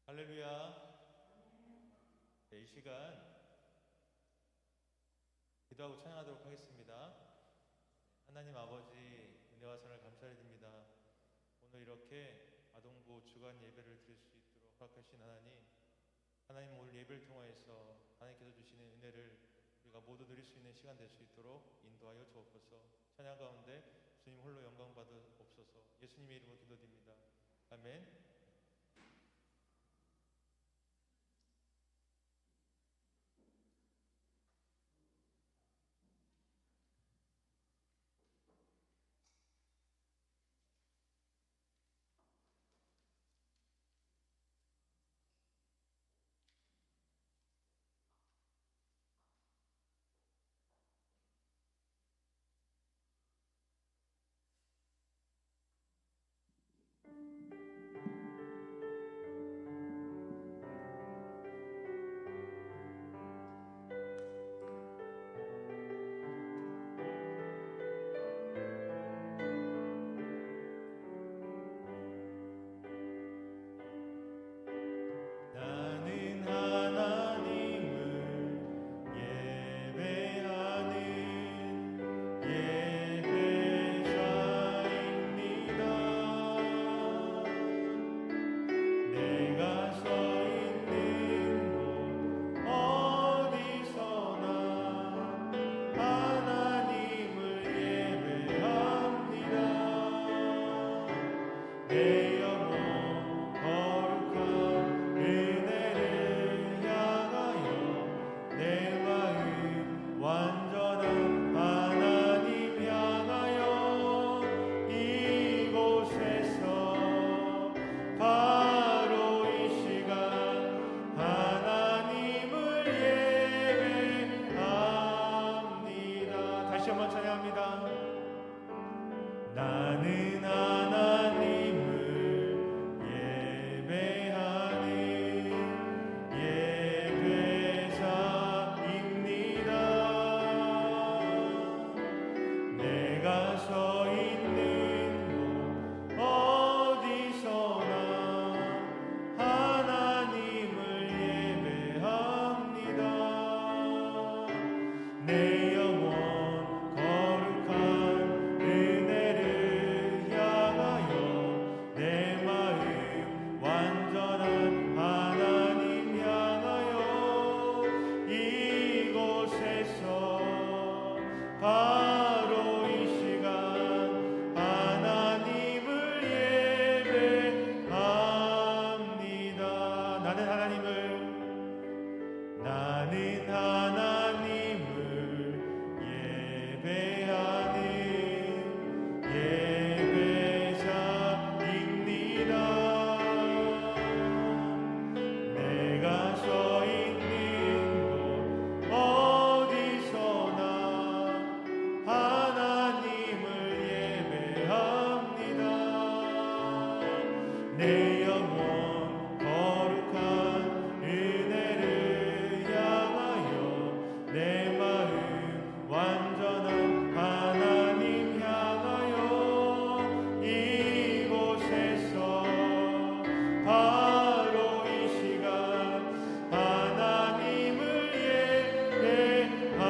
할렐루야. 네, 이 시간 기도하고 찬양하도록 하겠습니다. 하나님 아버지 은혜와 선을 감사드립니다. 오늘 이렇게 아동부 주간 예배를 드릴 수 있도록 허락하신 하나님 오늘 예배를 통하여서 하나님께서 주시는 은혜를 우리가 모두 누릴 수 있는 시간 될 수 있도록 인도하여 주옵소서. 찬양 가운데 주님 홀로 영광 받으옵소서. 예수님의 이름으로 기도드립니다. 아멘. 나는 하나님을 예배하는 예배자입니다. 내가 서 있는 곳 어디서나 하나님을 예배합니다. 내 영혼 거룩한 은혜를 향하여 내 마음 완전한 하나님 향하여 이곳에서 바로 이 시간 하나님을 예배합니다. 나는 하나님을 예배하는 예배자입니다. 내가 서 있는 곳 어디서나 하나님을 예배합니다. 내 영혼 거룩한 은혜를 향하여 내 마음 완전한 하나님 향하여 이곳에서 바로 이 시간 하나님을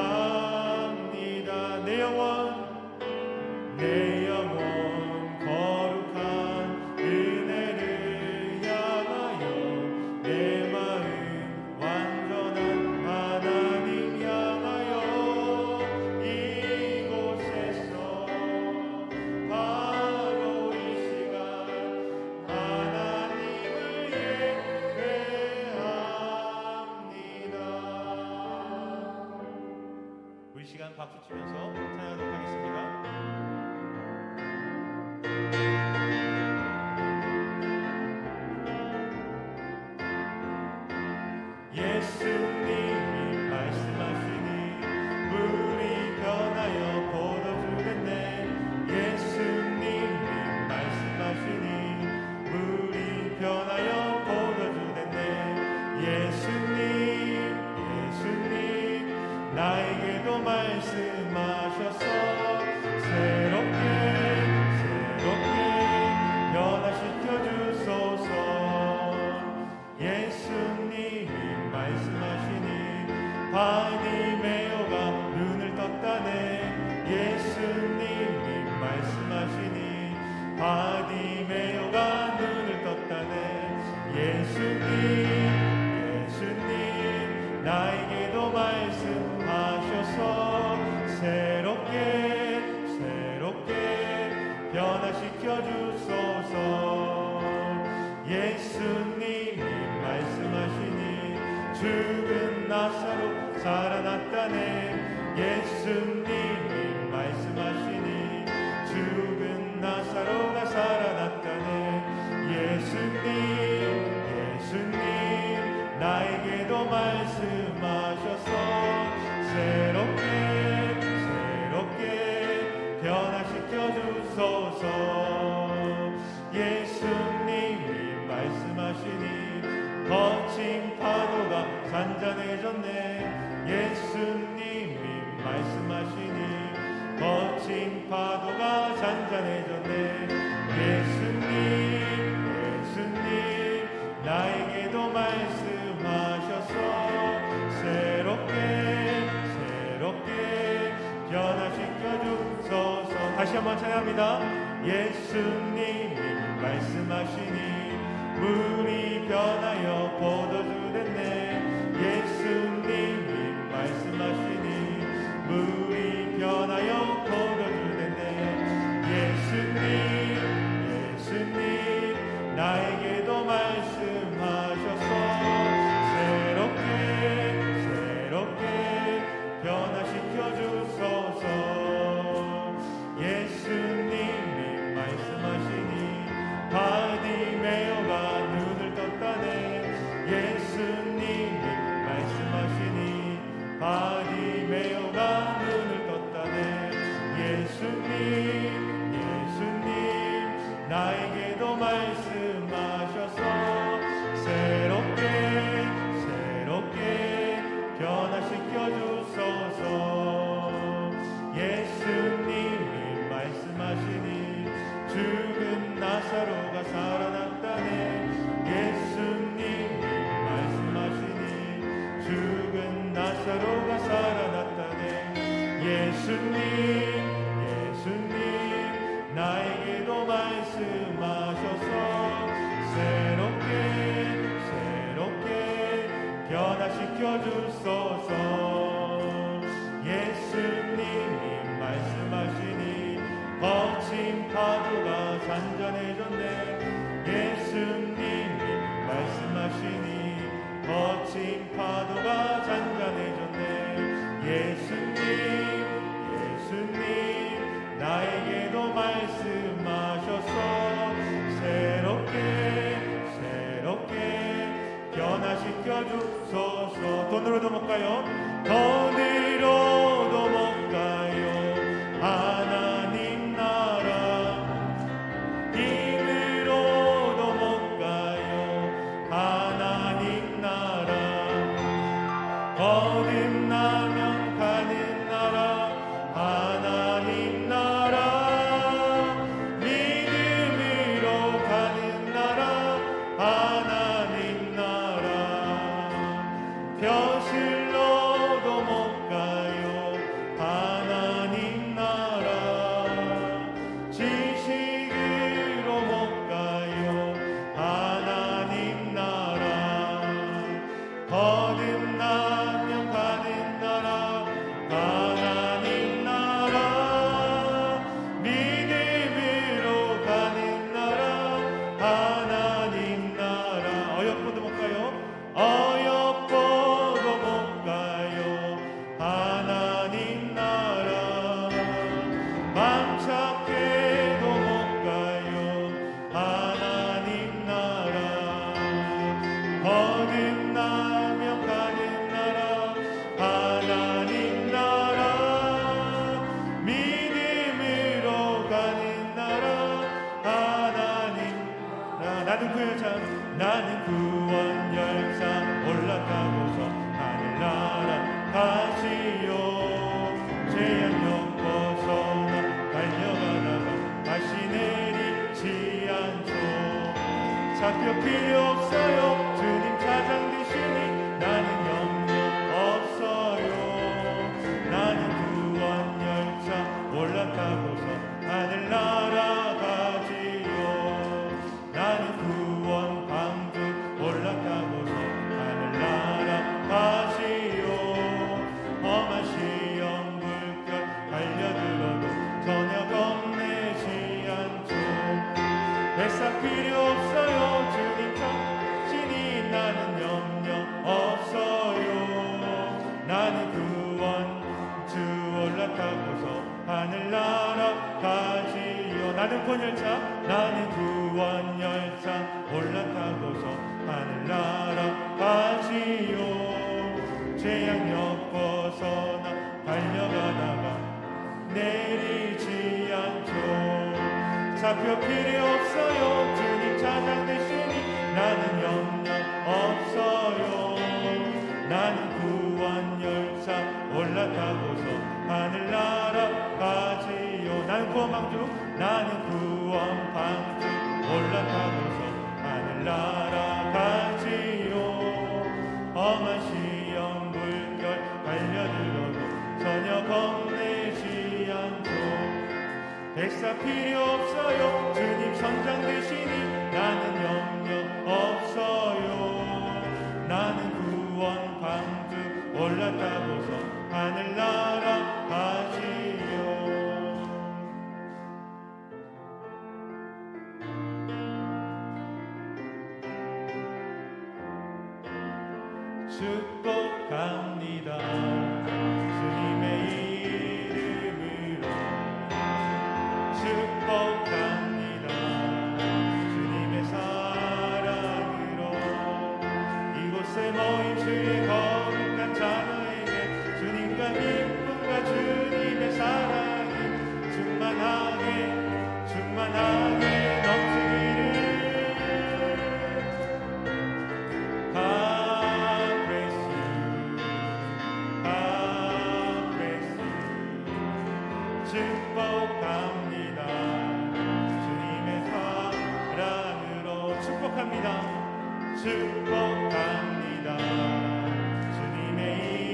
예배합니다. 내 영혼 거룩한 은혜를 향하여 내 마음 완전한 하나님 향하여 이곳에서 바로 이 시간 하나님을 예배합니다. 우리 시간 박수 치면서 찬양하도록 하겠습니다. 예수님이 말씀하시니 물이 변하여 포도주 됐네. 예수님이 말씀하시니 물이 변하여 포도주 됐네. 예수님 나에게도 말씀하셔서 바디메오가 눈을 떴다네. 예수님이 말씀하시니 바디메오가 눈을 떴다네. 예수님 나에게도 말씀하셔서 새롭게 변화시켜 주소서. 예수님이 말씀하시니 죽은 나사로 살아났다네. 예수님이 말씀하시니 죽은 나사로가 살아났다네. 예수님 나에게도 말씀하셔서 새롭게 변화시켜 주소서. 예수님이 말씀하시니 거친 파도가 잔잔해졌네. 예수님이 말씀하시니 거친 파도가 잔잔해졌네. 예수님 나에게도 말씀하셔서 새롭게 변화시켜 주소서. 다시 한번 찬양합니다. 예수님이 말씀하시니 물이 변하여 포도주 됐네. 예수님이 말씀하시니 물이 변하여 포도주 됐네. 예수님 나에게도 말씀하셔서 새롭게 변화시켜 주소서. 예수님이 말씀하시니 바디메오가 눈을 떴다네. 예수님이 말씀하시니 바디메오가 눈을 떴다네. 예수님 나에게도 말씀하셔서 새롭게 변화시켜 주소서. 예수님이 말씀하시니 죽은 나사로가 살아났다네. 예수님이 말씀하시니 죽은 나사로가 살아났다네. 예수님 나에게도 말씀하셔서 새롭게 변화시켜 주소서. 예수님이 말씀하시니 거친 파도가 잔잔해졌네. 예수님이 말씀하시니 거친 파도가 잔잔해졌네. 예수님 나에게도 말씀하셔서 새롭게 변화시켜 주소서. 돈으로도 못 가요. 돈으로도 못 가요. 하나님 나라. 힘으로도 못 가요. 하나님 나라. 거듭나면 가는 나라. 하나님 나라. 믿음으로 가는 나라. 하나님 나라. 벼슬로도 못 가요. 하나님 나라. 지식으로 못 가요. 하나님 나라. 거듭나면 가는 아등권열차 나는 구원열차 올라타고서 하늘나라 가지요. 죄악역 벗어나 달려가다가 내리지 않죠. 좌표 필요 없어요. 주님 차장 되시니 나는 염려 없어요. 나는 구원열차 올라타고서 하늘나라 가지요. 나는 구원방주 나는 구원방주 올라타고서 하늘나라 가지요. 험한 시험 물결 달려들어도 전혀 겁내지 않죠. 백사 필요 없어요. 주님 선장 되시니 나는 염려 없어요. 나는 구원 방주 올라타고서 하늘나라 가지요. 축복합니다. 주님의 이름으로 축복합니다. 주님의 사랑으로 이곳에 모인 주의 거룩한 자녀에게 주님과 기쁨과 주님의 사랑이 충만하게 충만하게 넘치기를. 축복합니다. 주님의 사랑으로 축복합니다. 축복합니다. 주님의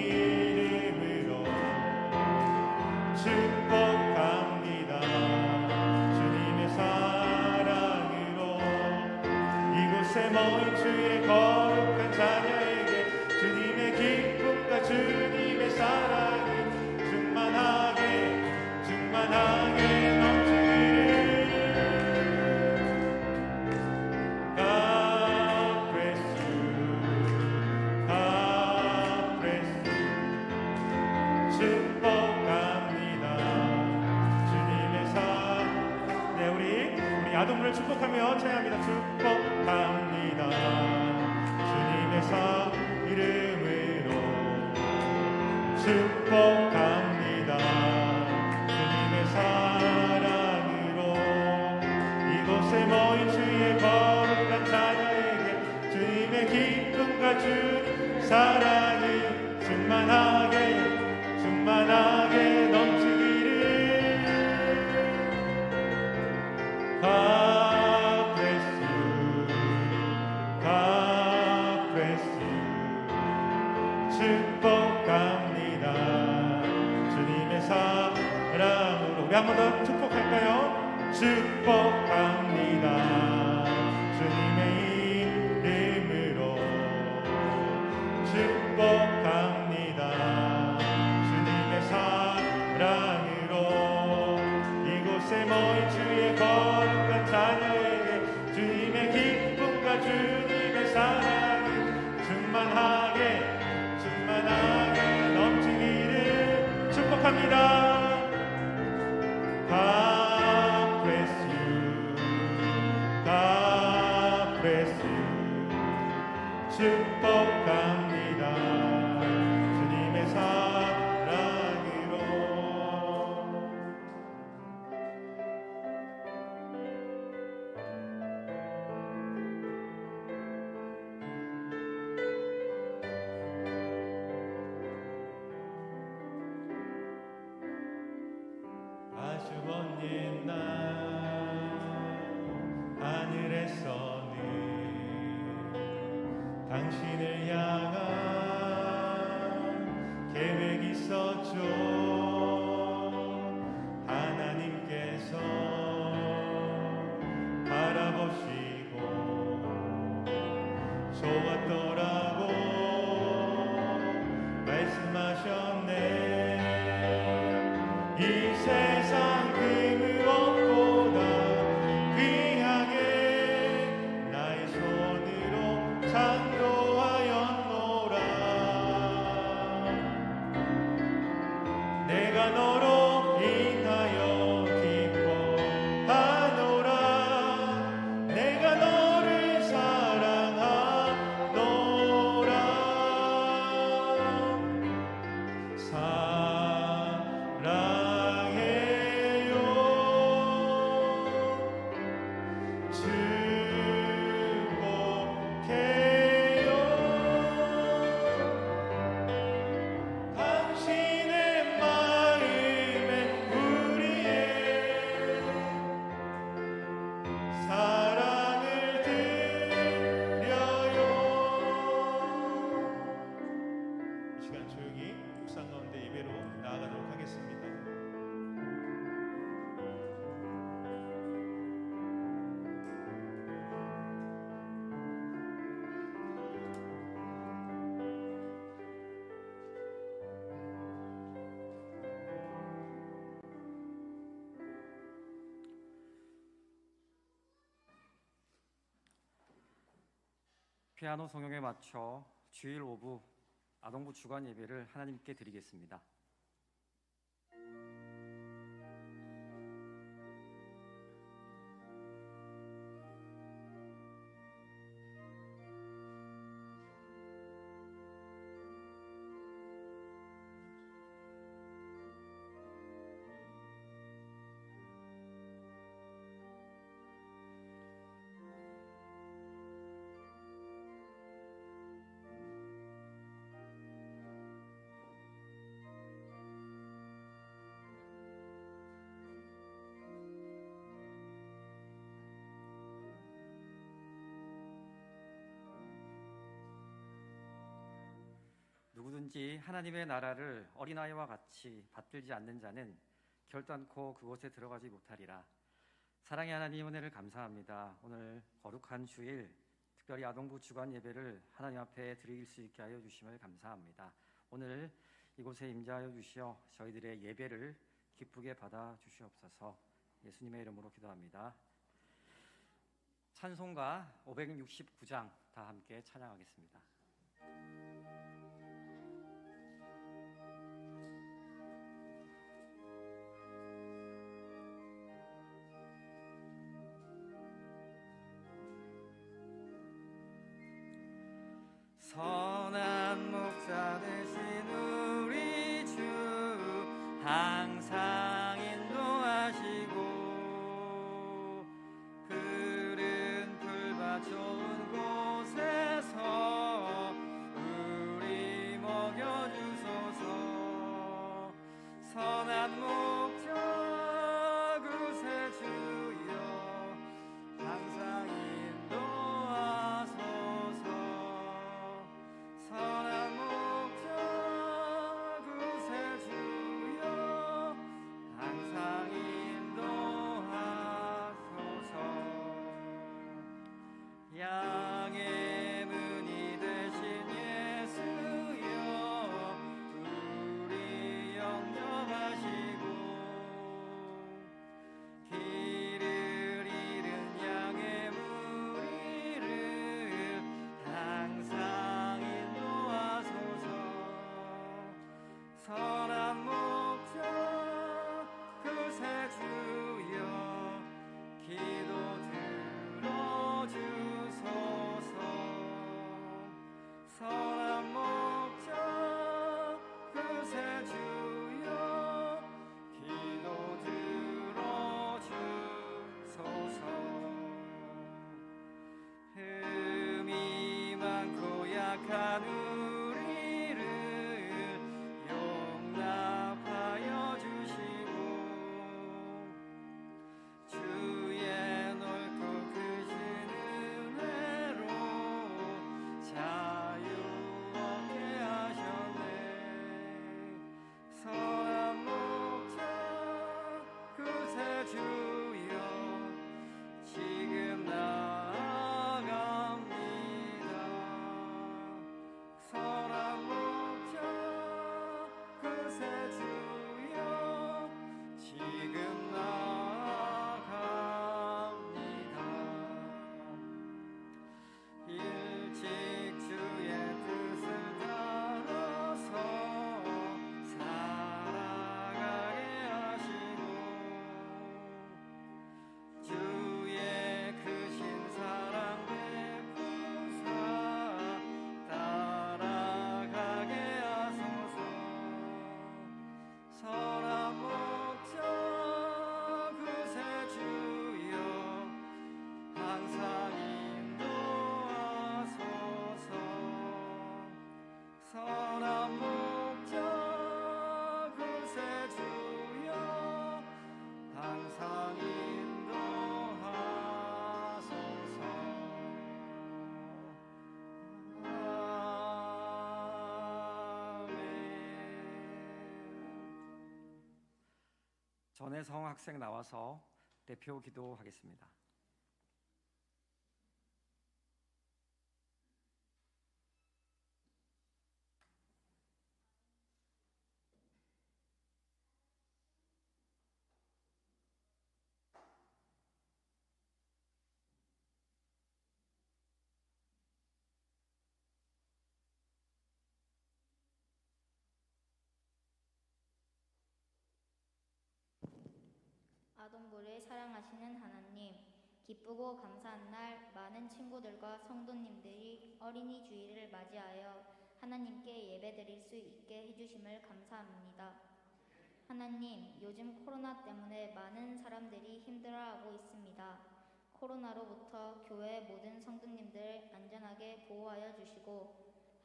이름으로 축복합니다. 주님의 사랑으로 이곳에 모인 주의 거룩한 자녀에게 주님의 기쁨과 주님의 사랑이 충만하게 충만하게 넘치기를. God bless you, God bless you. 축복합니다. 주님의 사랑. 네, 우리 아동부를 축복하며 찬양합니다. 축복합니다. 주님의 사 이름으로 축복합니다. 사랑으로 이곳에 모인 주의 거룩한 자녀에게 주님의 기쁨과 주님 사랑이 충만하게 충만하게 넘치기를. God bless you, God bless you. 축복합니다. 주님의 사랑으로 우리 한 번 더 축복할까요? 축복합니다. 주님의 이름으로 축복합니다. 주님의 사랑으로 이곳에 모인 주의 거룩한 자녀에게 주님의 기쁨과 주님의 사랑이 충만하게 충만하게 넘치기를 축복합니다. God bless you, God bless you. 축복합니다. 주님의 사랑으로. 아주 먼 옛날 하늘에서는 당신을 향한 계획이 있었죠. 하나님께서 바라보시고 좋았더라고 말씀하셨네. 이 세상 그 무엇보다 귀하게 나의 손으로 창조하였노라. 내가 너로 인하여 기뻐하리라. 이 시간 조용히 묵상 가운데 예배로 나아가도록 하겠습니다. 피아노 성용에 맞춰 주일 오후 아동부 주간 예배를 하나님께 드리겠습니다. 누구든지 하나님의 나라를 어린아이와 같이 받들지 않는 자는 결단코 그곳에 들어가지 못하리라. 사랑의 하나님, 은혜를 감사합니다. 오늘 거룩한 주일 특별히 아동부 주간 예배를 하나님 앞에 드릴 수 있게 하여 주심을 감사합니다. 오늘 이곳에 임재하여 주시어 저희들의 예배를 기쁘게 받아 주시옵소서. 예수님의 이름으로 기도합니다. 찬송가 569장 다 함께 찬양하겠습니다. 선한 목자 되신 우리 주 항상 인도하시고 푸른 풀밭 좋은 곳에서 우리 먹여주소서. 선한 목자 구세주여 항상 인도하소서. 선한 목자 구세주여 항상 인도하소서. 양의 문이 되신 예수여 우리 영접하시고 길을 잃은 양의 무리를 항상 인도하소서. 선한 목자 구세주여 기도 들어주소서. 선한 목자 구세주여 기도 들어주소서. 흠이 많고 약한 우리를 용납 전혜성 학생 나와서 대표 기도하겠습니다. 아동부를 사랑하시는 하나님, 기쁘고 감사한 날 많은 친구들과 성도님들이 어린이 주일을 맞이하여 하나님께 예배드릴 수 있게 해주심을 감사합니다. 하나님, 요즘 코로나 때문에 많은 사람들이 힘들어하고 있습니다. 코로나로부터 교회 모든 성도님들 안전하게 보호하여 주시고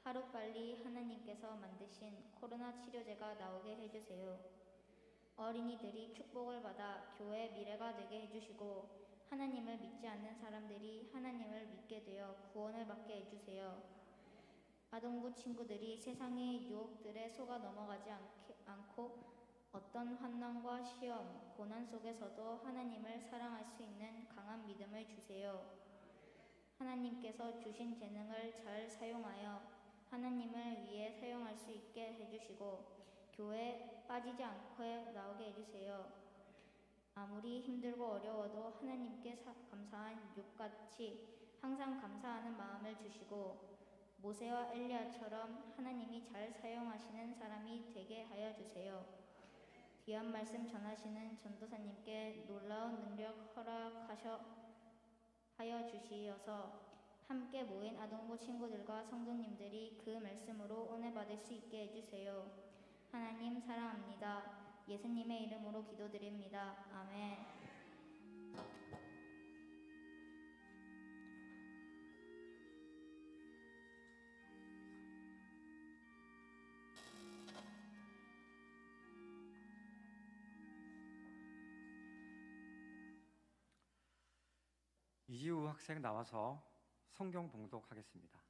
하루빨리 하나님께서 만드신 코로나 치료제가 나오게 해주세요. 어린이들이 축복을 받아 교회의 미래가 되게 해주시고 하나님을 믿지 않는 사람들이 하나님을 믿게 되어 구원을 받게 해주세요. 아동부 친구들이 세상의 유혹들에 속아 넘어가지 않고 어떤 환난과 시험, 고난 속에서도 하나님을 사랑할 수 있는 강한 믿음을 주세요. 하나님께서 주신 재능을 잘 사용하여 하나님을 위해 사용할 수 있게 해주시고 교회에 빠지지 않고 나오게 해주세요. 아무리 힘들고 어려워도 하나님께 감사한 욥같이 항상 감사하는 마음을 주시고 모세와 엘리야처럼 하나님이 잘 사용하시는 사람이 되게 하여 주세요. 귀한 말씀 전하시는 전도사님께 놀라운 능력 하여 주시어서 함께 모인 아동부 친구들과 성도님들이 그 말씀으로 은혜 받을 수 있게 해주세요. 하나님 사랑합니다. 예수님의 이름으로 기도드립니다. 아멘. 이지우 학생 나와서 성경 봉독하겠습니다.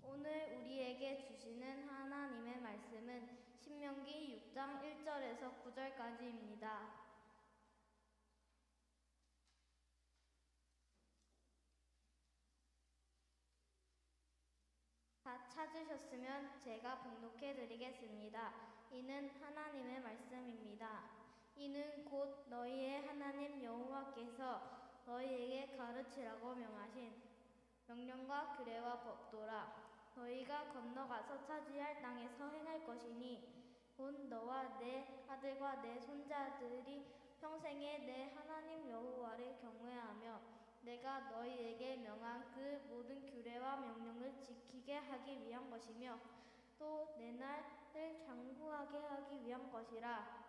오늘 우리에게 주시는 하나님의 말씀은 신명기 6장 1절에서 9절까지입니다. 다 찾으셨으면 제가 봉독해 드리겠습니다. 이는 하나님의 말씀입니다. 이는 곧 너희의 하나님 여호와께서 너희에게 가르치라고 명하신 명령과 규례와 법도라. 너희가 건너가서 차지할 땅에서 행할 것이니 곧 너와 내 아들과 내 손자들이 평생에 내 하나님 여호와를 경외하며 내가 너희에게 명한 그 모든 규례와 명령을 지키게 하기 위한 것이며 또 내 날을 장구하게 하기 위한 것이라.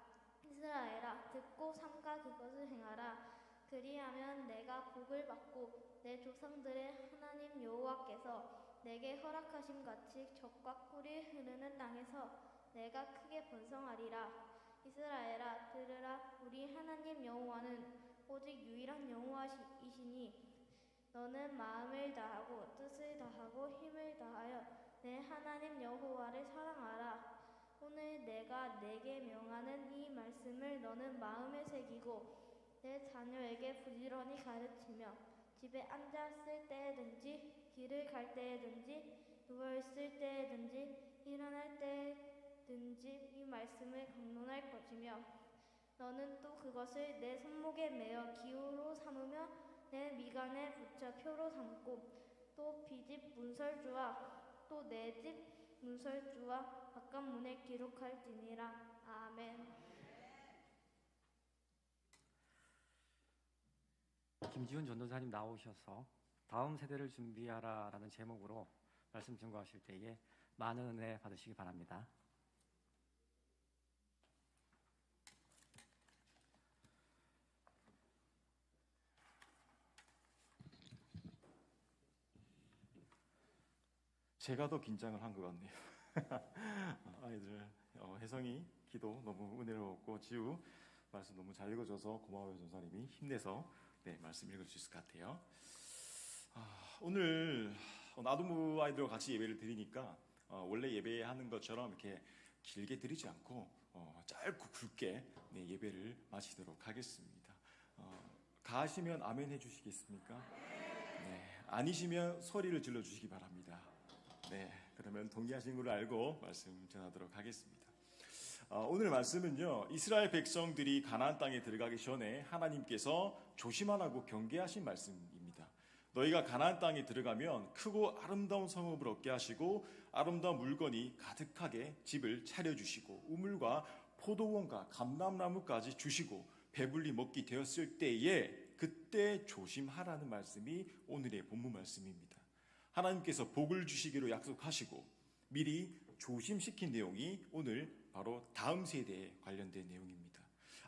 이스라엘아, 듣고 삼가 그것을 행하라. 그리하면 내가 복을 받고 내 조상들의 하나님 여호와께서 내게 허락하심 같이 젖과 꿀이 흐르는 땅에서 내가 크게 번성하리라. 이스라엘아, 들으라. 우리 하나님 여호와는 오직 유일한 여호와이시니 너는 마음을 다하고 뜻을 다하고 힘을 다하여 내 하나님 여호와를 사랑하라. 오늘 내가 내게 명하는 이 말씀을 너는 마음에 새기고 내 자녀에게 부지런히 가르치며 집에 앉았을 때든지 길을 갈 때든지 누워있을 때든지 일어날 때든지 이 말씀을 강론할 것이며 너는 또 그것을 내 손목에 매어 기호로 삼으며 내 미간에 붙여 표로 삼고 또 비집 문설주와 또 내 집 문설주와 바깥문에 기록할지니라. 아멘. 김지훈 전도사님 나오셔서 다음 세대를 준비하라라는 제목으로 말씀 증거하실 때에 많은 은혜 받으시기 바랍니다. 제가 더 긴장을 한 것 같네요. 아이들 혜성이 기도 너무 은혜로웠고 지우 말씀 너무 잘 읽어줘서 고마워요. 전사님이 힘내서 말씀 읽을 수 있을 것 같아요. 오늘 아동부 아이들과 같이 예배를 드리니까 원래 예배하는 것처럼 이렇게 길게 드리지 않고 짧고 굵게 예배를 마치도록 하겠습니다. 가시면 아멘 해주시겠습니까? 네, 아니시면 소리를 질러주시기 바랍니다. 네, 그러면 동의하신 걸로 알고 말씀 전하도록 하겠습니다. 오늘 말씀은요, 이스라엘 백성들이 가나안 땅에 들어가기 전에 하나님께서 조심하라고 경계하신 말씀입니다. 너희가 가나안 땅에 들어가면 크고 아름다운 성읍을 얻게 하시고 아름다운 물건이 가득하게 집을 차려주시고 우물과 포도원과 감람나무까지 주시고 배불리 먹기 되었을 때에 그때 조심하라는 말씀이 오늘의 본문 말씀입니다. 하나님께서 복을 주시기로 약속하시고 미리 조심시킨 내용이 오늘 바로 다음 세대에 관련된 내용입니다.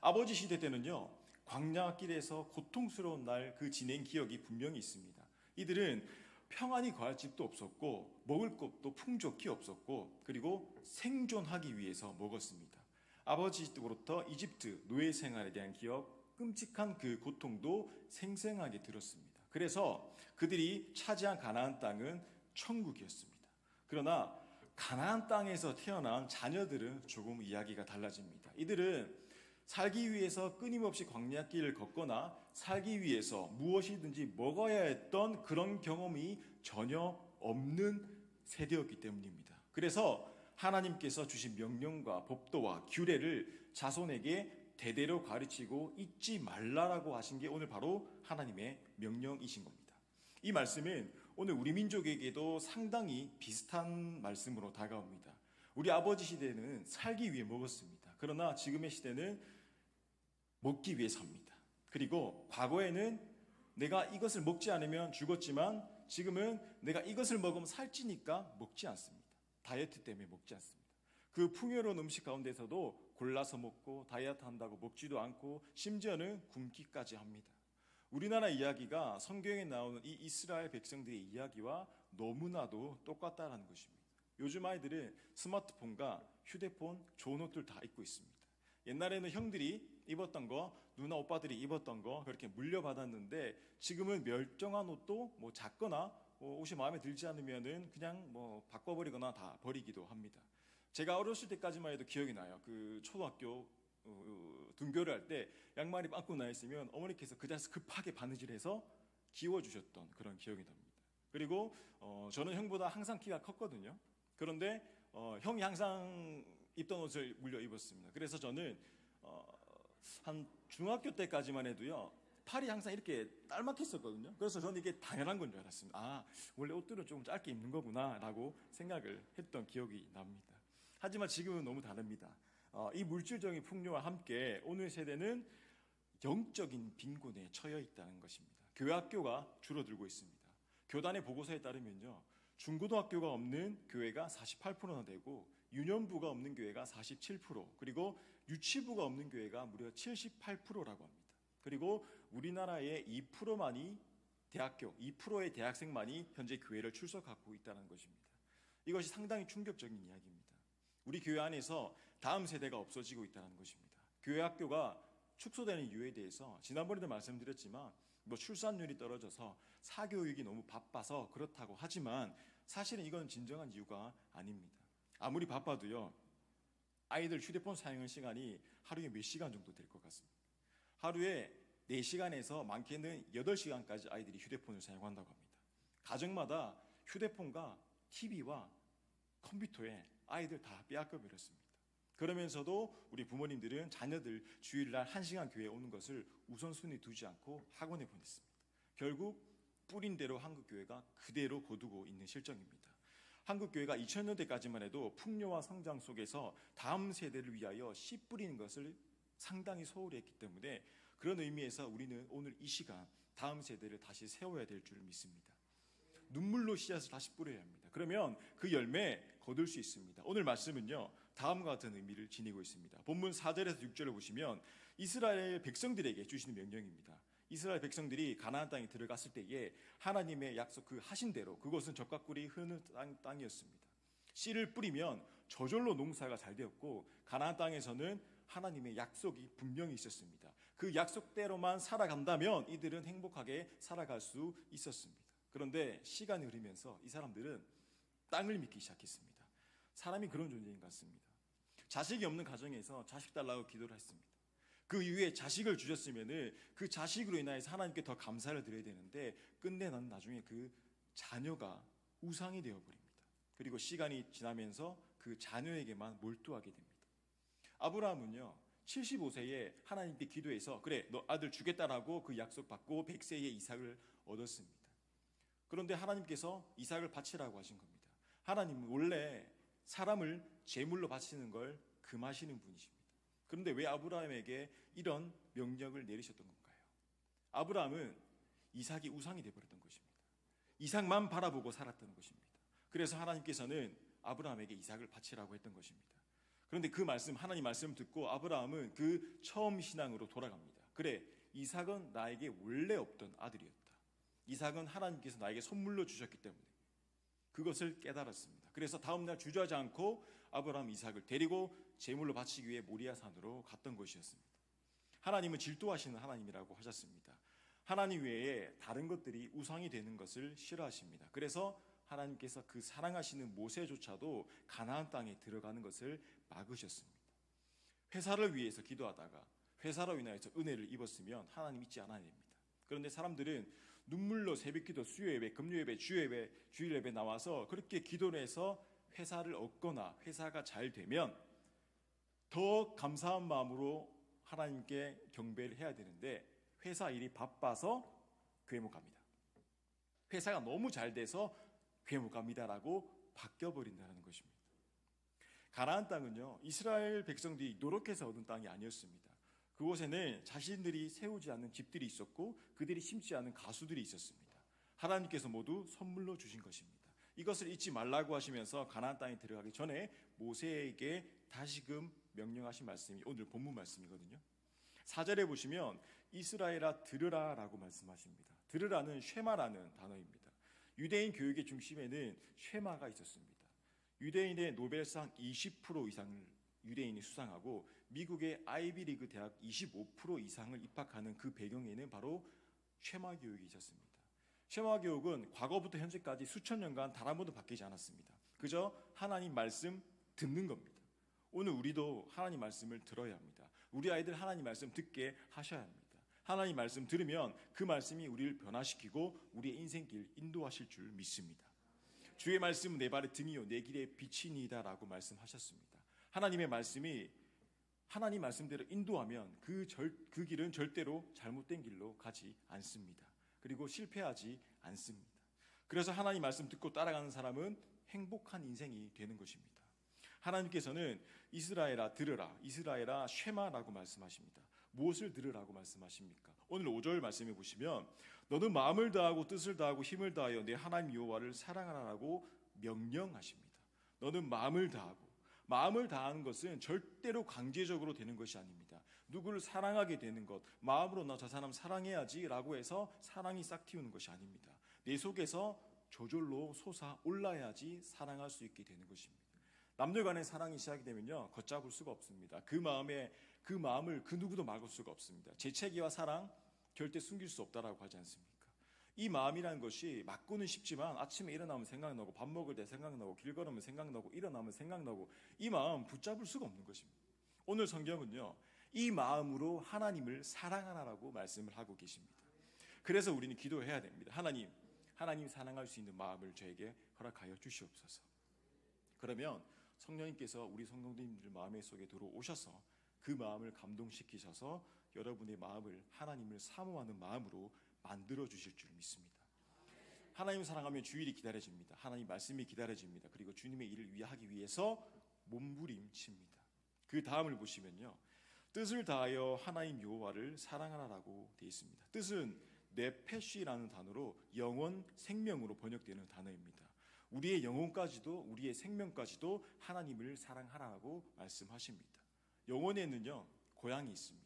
아버지 시대 때는요, 광야길에서 고통스러운 날 그 지낸 기억이 분명히 있습니다. 이들은 평안히 거할 집도 없었고 먹을 것도 풍족히 없었고 그리고 생존하기 위해서 먹었습니다. 아버지로부터 이집트 노예 생활에 대한 기억, 끔찍한 그 고통도 생생하게 들었습니다. 그래서 그들이 차지한 가나안 땅은 천국이었습니다. 그러나 가나안 땅에서 태어난 자녀들은 조금 이야기가 달라집니다. 이들은 살기 위해서 끊임없이 광야길을 걷거나 살기 위해서 무엇이든지 먹어야 했던 그런 경험이 전혀 없는 세대였기 때문입니다. 그래서 하나님께서 주신 명령과 법도와 규례를 자손에게 대대로 가르치고 잊지 말라라고 하신 게 오늘 바로 하나님의 명령이신 겁니다. 이 말씀은 오늘 우리 민족에게도 상당히 비슷한 말씀으로 다가옵니다. 우리 아버지 시대는 살기 위해 먹었습니다. 그러나 지금의 시대는 먹기 위해 삽니다. 그리고 과거에는 내가 이것을 먹지 않으면 죽었지만 지금은 내가 이것을 먹으면 살찌니까 먹지 않습니다. 다이어트 때문에 먹지 않습니다. 그 풍요로운 음식 가운데서도 골라서 먹고 다이어트 한다고 먹지도 않고 심지어는 굶기까지 합니다. 우리나라 이야기가 성경에 나오는 이 이스라엘 백성들의 이야기와 너무나도 똑같다는 것입니다. 요즘 아이들은 스마트폰과 휴대폰, 좋은 옷들 다 입고 있습니다. 옛날에는 형들이 입었던 거, 누나 오빠들이 입었던 거 그렇게 물려받았는데 지금은 멀쩡한 옷도 뭐 작거나 옷이 마음에 들지 않으면은 그냥 뭐 바꿔버리거나 다 버리기도 합니다. 제가 어렸을 때까지만 해도 기억이 나요. 그 초등학교 등교를 할 때 양말이 빵꾸 나 있으면 어머니께서 그 자리에서 급하게 바느질해서 기워주셨던 그런 기억이 납니다. 그리고 저는 형보다 항상 키가 컸거든요. 그런데 형이 항상 입던 옷을 물려 입었습니다. 그래서 저는 한 중학교 때까지만 해도요, 팔이 항상 이렇게 딸막했었거든요. 그래서 저는 이게 당연한 건 줄 알았습니다. 아, 원래 옷들은 좀 짧게 입는 거구나 라고 생각을 했던 기억이 납니다. 하지만 지금은 너무 다릅니다. 이 물질적인 풍요와 함께 오늘 세대는 영적인 빈곤에 처해 있다는 것입니다. 교회 학교가 줄어들고 있습니다. 교단의 보고서에 따르면요, 중고등학교가 없는 교회가 48%나 되고 유년부가 없는 교회가 47%, 그리고 유치부가 없는 교회가 무려 78%라고 합니다. 그리고 우리나라의 2%만이 대학교, 2%의 대학생만이 현재 교회를 출석하고 있다는 것입니다. 이것이 상당히 충격적인 이야기입니다. 우리 교회 안에서 다음 세대가 없어지고 있다는 것입니다. 교회 학교가 축소되는 이유에 대해서 지난번에도 말씀드렸지만 뭐 출산율이 떨어져서 사교육이 너무 바빠서 그렇다고 하지만 사실은 이건 진정한 이유가 아닙니다. 아무리 바빠도요, 아이들 휴대폰 사용하는 시간이 하루에 몇 시간 정도 될 것 같습니다. 하루에 4시간에서 많게는 8시간까지 아이들이 휴대폰을 사용한다고 합니다. 가정마다 휴대폰과 TV와 컴퓨터에 아이들 다 빼앗겨 버렸습니다. 그러면서도 우리 부모님들은 자녀들 주일날 1시간 교회에 오는 것을 우선순위 두지 않고 학원에 보냈습니다. 결국 뿌린 대로 한국교회가 그대로 거두고 있는 실정입니다. 한국교회가 2000년대까지만 해도 풍요와 성장 속에서 다음 세대를 위하여 씨 뿌리는 것을 상당히 소홀히 했기 때문에 그런 의미에서 우리는 오늘 이 시간 다음 세대를 다시 세워야 될 줄 믿습니다. 눈물로 씨앗을 다시 뿌려야 합니다. 그러면 그 열매 거둘 수 있습니다. 오늘 말씀은요, 다음과 같은 의미를 지니고 있습니다. 본문 4절에서 6절을 보시면 이스라엘 백성들에게 주시는 명령입니다. 이스라엘 백성들이 가나안 땅에 들어갔을 때에 하나님의 약속 그 하신 대로 그곳은 젖과 꿀이 흐르는 땅이었습니다. 씨를 뿌리면 저절로 농사가 잘 되었고 가나안 땅에서는 하나님의 약속이 분명히 있었습니다. 그 약속대로만 살아간다면 이들은 행복하게 살아갈 수 있었습니다. 그런데 시간이 흐르면서 이 사람들은 땅을 믿기 시작했습니다. 사람이 그런 존재인 것 같습니다. 자식이 없는 가정에서 자식 달라고 기도를 했습니다. 그 이후에 자식을 주셨으면 그 자식으로 인하여서 하나님께 더 감사를 드려야 되는데 끝내 나중에 그 자녀가 우상이 되어버립니다. 그리고 시간이 지나면서 그 자녀에게만 몰두하게 됩니다. 아브라함은요 75세에 하나님께 기도해서 그래 너 아들 주겠다라고 그 약속받고 100세에 이삭을 얻었습니다. 그런데 하나님께서 이삭을 바치라고 하신 겁니다. 하나님은 원래 사람을 제물로 바치는 걸 금하시는 분이십니다. 그런데 왜 아브라함에게 이런 명령을 내리셨던 건가요? 아브라함은 이삭이 우상이 되어버렸던 것입니다. 이삭만 바라보고 살았던 것입니다. 그래서 하나님께서는 아브라함에게 이삭을 바치라고 했던 것입니다. 그런데 그 말씀, 하나님 말씀을 듣고 아브라함은 그 처음 신앙으로 돌아갑니다. 그래, 이삭은 나에게 원래 없던 아들이었다. 이삭은 하나님께서 나에게 선물로 주셨기 때문에 그것을 깨달았습니다. 그래서 다음날 주저하지 않고 아브라함 이삭을 데리고 제물로 바치기 위해 모리아산으로 갔던 것이었습니다. 하나님은 질투하시는 하나님이라고 하셨습니다. 하나님 외에 다른 것들이 우상이 되는 것을 싫어하십니다. 그래서 하나님께서 그 사랑하시는 모세조차도 가나안 땅에 들어가는 것을 막으셨습니다. 회사를 위해서 기도하다가 회사로 인하여서 은혜를 입었으면 하나님 잊지 않아야 됩니다. 그런데 사람들은 눈물로 새벽기도, 수요예배, 금요예배, 주요예배, 주일예배 나와서 그렇게 기도를 해서 회사를 얻거나 회사가 잘 되면 더 감사한 마음으로 하나님께 경배를 해야 되는데 회사 일이 바빠서 교회 못 갑니다. 회사가 너무 잘 돼서 교회 못 갑니다라고 바뀌어버린다는 것입니다. 가나안 땅은요 이스라엘 백성들이 노력해서 얻은 땅이 아니었습니다. 그곳에는 자신들이 세우지 않는 집들이 있었고 그들이 심지 않은 가수들이 있었습니다. 하나님께서 모두 선물로 주신 것입니다. 이것을 잊지 말라고 하시면서 가나안 땅에 들어가기 전에 모세에게 다시금 명령하신 말씀이 오늘 본문 말씀이거든요. 4절에 보시면 이스라엘아 들으라 라고 말씀하십니다. 들으라는 쉐마라는 단어입니다. 유대인 교육의 중심에는 쉐마가 있었습니다. 유대인의 노벨상 20% 이상을 유대인이 수상하고 미국의 아이비리그 대학 25% 이상을 입학하는 그 배경에는 바로 쉐마 교육이 있었습니다. 쉐마 교육은 과거부터 현재까지 수천 년간 단 한 번도 바뀌지 않았습니다. 그저 하나님 말씀 듣는 겁니다. 오늘 우리도 하나님 말씀을 들어야 합니다. 우리 아이들 하나님 말씀 듣게 하셔야 합니다. 하나님 말씀 들으면 그 말씀이 우리를 변화시키고 우리의 인생길 인도하실 줄 믿습니다. 주의 말씀은 내 발의 등이요 내 길의 빛이니이다 라고 말씀하셨습니다. 하나님의 말씀이 하나님 말씀대로 인도하면 그 길은 절대로 잘못된 길로 가지 않습니다. 그리고 실패하지 않습니다. 그래서 하나님 말씀 듣고 따라가는 사람은 행복한 인생이 되는 것입니다. 하나님께서는 이스라엘아 들으라, 이스라엘아 쉐마라고 말씀하십니다. 무엇을 들으라고 말씀하십니까? 오늘 5절 말씀해 보시면 너는 마음을 다하고 뜻을 다하고 힘을 다하여 내 하나님 여호와를 사랑하라고 명령하십니다. 너는 마음을 다하고, 마음을 다하는 것은 절대로 강제적으로 되는 것이 아닙니다. 누구를 사랑하게 되는 것, 마음으로 나 저 사람 사랑해야지 라고 해서 사랑이 싹 틔우는 것이 아닙니다. 내 속에서 저절로 솟아올라야지 사랑할 수 있게 되는 것입니다. 남녀 간의 사랑이 시작이 되면요 걷잡을 수가 없습니다. 그 마음을 그 누구도 막을 수가 없습니다. 재채기와 사랑 절대 숨길 수 없다라고 하지 않습니까? 이 마음이라는 것이 막고는 쉽지만 아침에 일어나면 생각나고 밥 먹을 때 생각나고 길 걸으면 생각나고 일어나면 생각나고 이 마음 붙잡을 수가 없는 것입니다. 오늘 성경은요 이 마음으로 하나님을 사랑하라고 말씀을 하고 계십니다. 그래서 우리는 기도해야 됩니다. 하나님 사랑할 수 있는 마음을 저에게 허락하여 주시옵소서. 그러면 성령님께서 우리 성도님들 마음 속에 들어오셔서 그 마음을 감동시키셔서 여러분의 마음을 하나님을 사모하는 마음으로 만들어 주실 줄 믿습니다. 하나님을 사랑하면 주일이 기다려집니다. 하나님 말씀이 기다려집니다. 그리고 주님의 일을 위하기 위해서 몸부림칩니다. 그 다음을 보시면요 뜻을 다하여 하나님 여호와를 사랑하라라고 되어 있습니다. 뜻은 네페쉬라는 단어로 영혼, 생명으로 번역되는 단어입니다. 우리의 영혼까지도 우리의 생명까지도 하나님을 사랑하라고 말씀하십니다. 영혼에는요 고향이 있습니다.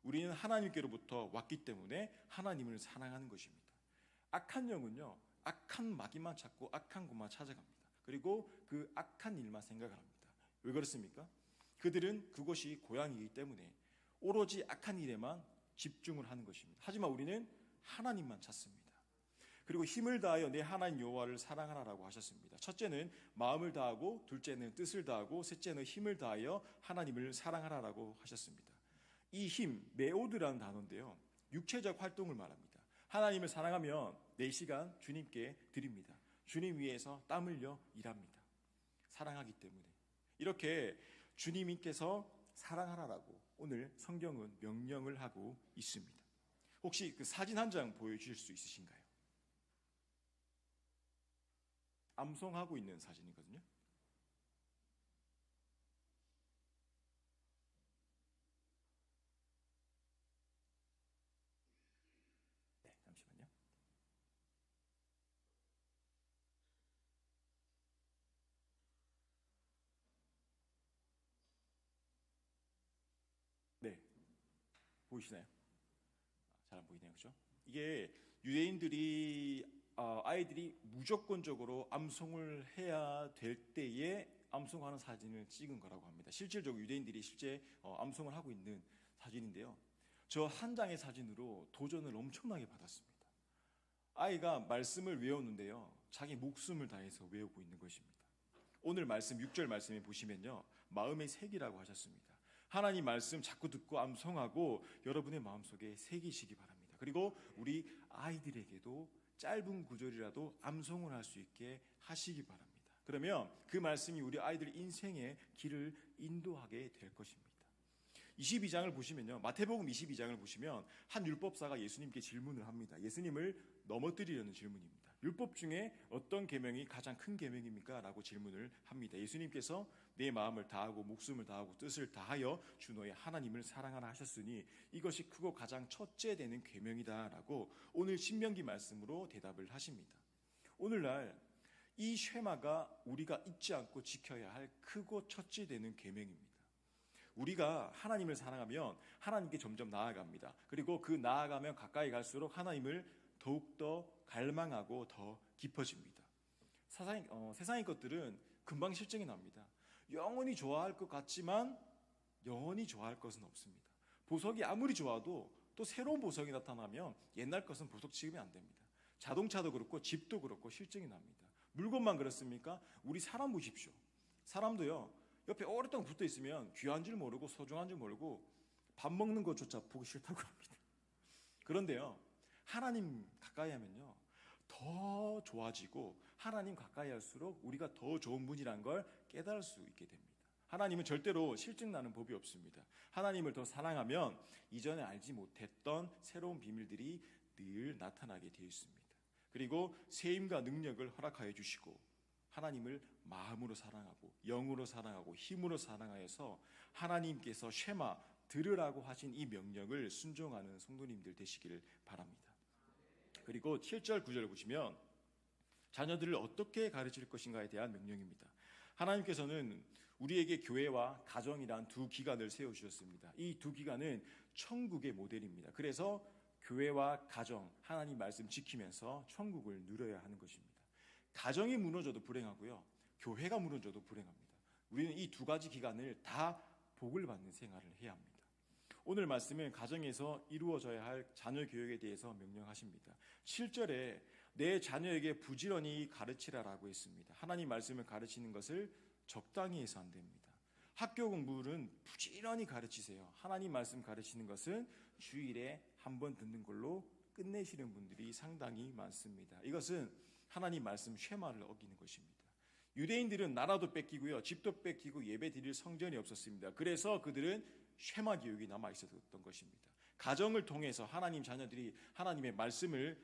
우리는 하나님께로부터 왔기 때문에 하나님을 사랑하는 것입니다. 악한 영은요 악한 마귀만 찾고 악한 것만 찾아갑니다. 그리고 그 악한 일만 생각을 합니다. 왜 그렇습니까? 그들은 그것이 고향이기 때문에 오로지 악한 일에만 집중을 하는 것입니다. 하지만 우리는 하나님만 찾습니다. 그리고 힘을 다하여 내 하나님 여호와를 사랑하라라고 하셨습니다. 첫째는 마음을 다하고, 둘째는 뜻을 다하고, 셋째는 힘을 다하여 하나님을 사랑하라라고 하셨습니다. 이 힘, 메오드라는 단어인데요, 육체적 활동을 말합니다. 하나님을 사랑하면 4시간 주님께 드립니다. 주님 위해서 땀 흘려 일합니다. 사랑하기 때문에. 이렇게 주님께서 사랑하라라고 오늘 성경은 명령을 하고 있습니다. 혹시 그 사진 한 장 보여주실 수 있으신가요? 암송하고 있는 사진이거든요. 네, 잠시만요. 네, 보이시나요? 잘 안 보이네요, 그렇죠? 이게 유대인들이 아이들이 무조건적으로 암송을 해야 될 때에 암송하는 사진을 찍은 거라고 합니다. 실질적으로 유대인들이 실제 암송을 하고 있는 사진인데요. 저 한 장의 사진으로 도전을 엄청나게 받았습니다. 아이가 말씀을 외우는데요, 자기 목숨을 다해서 외우고 있는 것입니다. 오늘 말씀 6절 말씀에 보시면요, 마음의 색이라고 하셨습니다. 하나님 말씀 자꾸 듣고 암송하고 여러분의 마음속에 새기시기 바랍니다. 그리고 우리 아이들에게도 짧은 구절이라도 암송을 할 수 있게 하시기 바랍니다. 그러면 그 말씀이 우리 아이들 인생의 길을 인도하게 될 것입니다. 22장을 보시면요, 마태복음 22장을 보시면 한 율법사가 예수님께 질문을 합니다. 예수님을 넘어뜨리려는 질문입니다. 율법 중에 어떤 계명이 가장 큰 계명입니까? 라고 질문을 합니다. 예수님께서 내 마음을 다하고 목숨을 다하고 뜻을 다하여 주 너의 하나님을 사랑하라 하셨으니 이것이 크고 가장 첫째 되는 계명이다 라고 오늘 신명기 말씀으로 대답을 하십니다. 오늘날 이 쉐마가 우리가 잊지 않고 지켜야 할 크고 첫째 되는 계명입니다. 우리가 하나님을 사랑하면 하나님께 점점 나아갑니다. 그리고 그 나아가면 가까이 갈수록 하나님을 더욱더 갈망하고 더 깊어집니다. 세상의 것들은 금방 실증이 납니다. 영원히 좋아할 것 같지만 영원히 좋아할 것은 없습니다. 보석이 아무리 좋아도 또 새로운 보석이 나타나면 옛날 것은 보석 취급이 안 됩니다. 자동차도 그렇고 집도 그렇고 실증이 납니다. 물건만 그렇습니까? 우리 사람 보십시오. 사람도요, 옆에 오랫동안 붙어 있으면 귀한 줄 모르고 소중한 줄 모르고 밥 먹는 것조차 보기 싫다고 합니다. 그런데요, 하나님 가까이 하면요, 더 좋아지고 하나님 가까이 할수록 우리가 더 좋은 분이란 걸 깨달을 수 있게 됩니다. 하나님은 절대로 실증나는 법이 없습니다. 하나님을 더 사랑하면 이전에 알지 못했던 새로운 비밀들이 늘 나타나게 되어 있습니다. 그리고 세임과 능력을 허락하여 주시고 하나님을 마음으로 사랑하고 영으로 사랑하고 힘으로 사랑하여서 하나님께서 쉐마 들으라고 하신 이 명령을 순종하는 성도님들 되시기를 바랍니다. 그리고 7절 9절 보시면 자녀들을 어떻게 가르칠 것인가에 대한 명령입니다. 하나님께서는 우리에게 교회와 가정이란 두 기관을 세워주셨습니다. 이 두 기관은 천국의 모델입니다. 그래서 교회와 가정, 하나님 말씀 지키면서 천국을 누려야 하는 것입니다. 가정이 무너져도 불행하고요, 교회가 무너져도 불행합니다. 우리는 이 두 가지 기관을 다 복을 받는 생활을 해야 합니다. 오늘 말씀은 가정에서 이루어져야 할 자녀 교육에 대해서 명령하십니다. 7절에 내 자녀에게 부지런히 가르치라라고 했습니다. 하나님 말씀을 가르치는 것을 적당히 해서 안 됩니다. 학교 공부는 부지런히 가르치세요. 하나님 말씀 가르치는 것은 주일에 한 번 듣는 걸로 끝내시는 분들이 상당히 많습니다. 이것은 하나님 말씀 쉐마를 어기는 것입니다. 유대인들은 나라도 뺏기고요, 집도 뺏기고 예배 드릴 성전이 없었습니다. 그래서 그들은 쉐마 교육이 남아 있었던 것입니다. 가정을 통해서 하나님 자녀들이 하나님의 말씀을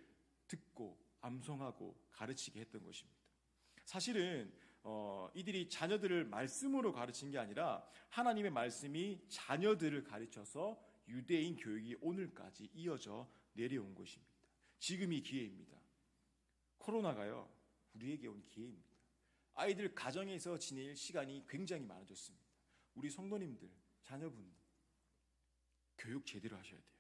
듣고 암송하고 가르치게 했던 것입니다. 사실은 이들이 자녀들을 말씀으로 가르친 게 아니라 하나님의 말씀이 자녀들을 가르쳐서 유대인 교육이 오늘까지 이어져 내려온 것입니다. 지금이 기회입니다. 코로나가요, 우리에게 온 기회입니다. 아이들 가정에서 지낼 시간이 굉장히 많아졌습니다. 우리 성도님들, 자녀분들 교육 제대로 하셔야 돼요.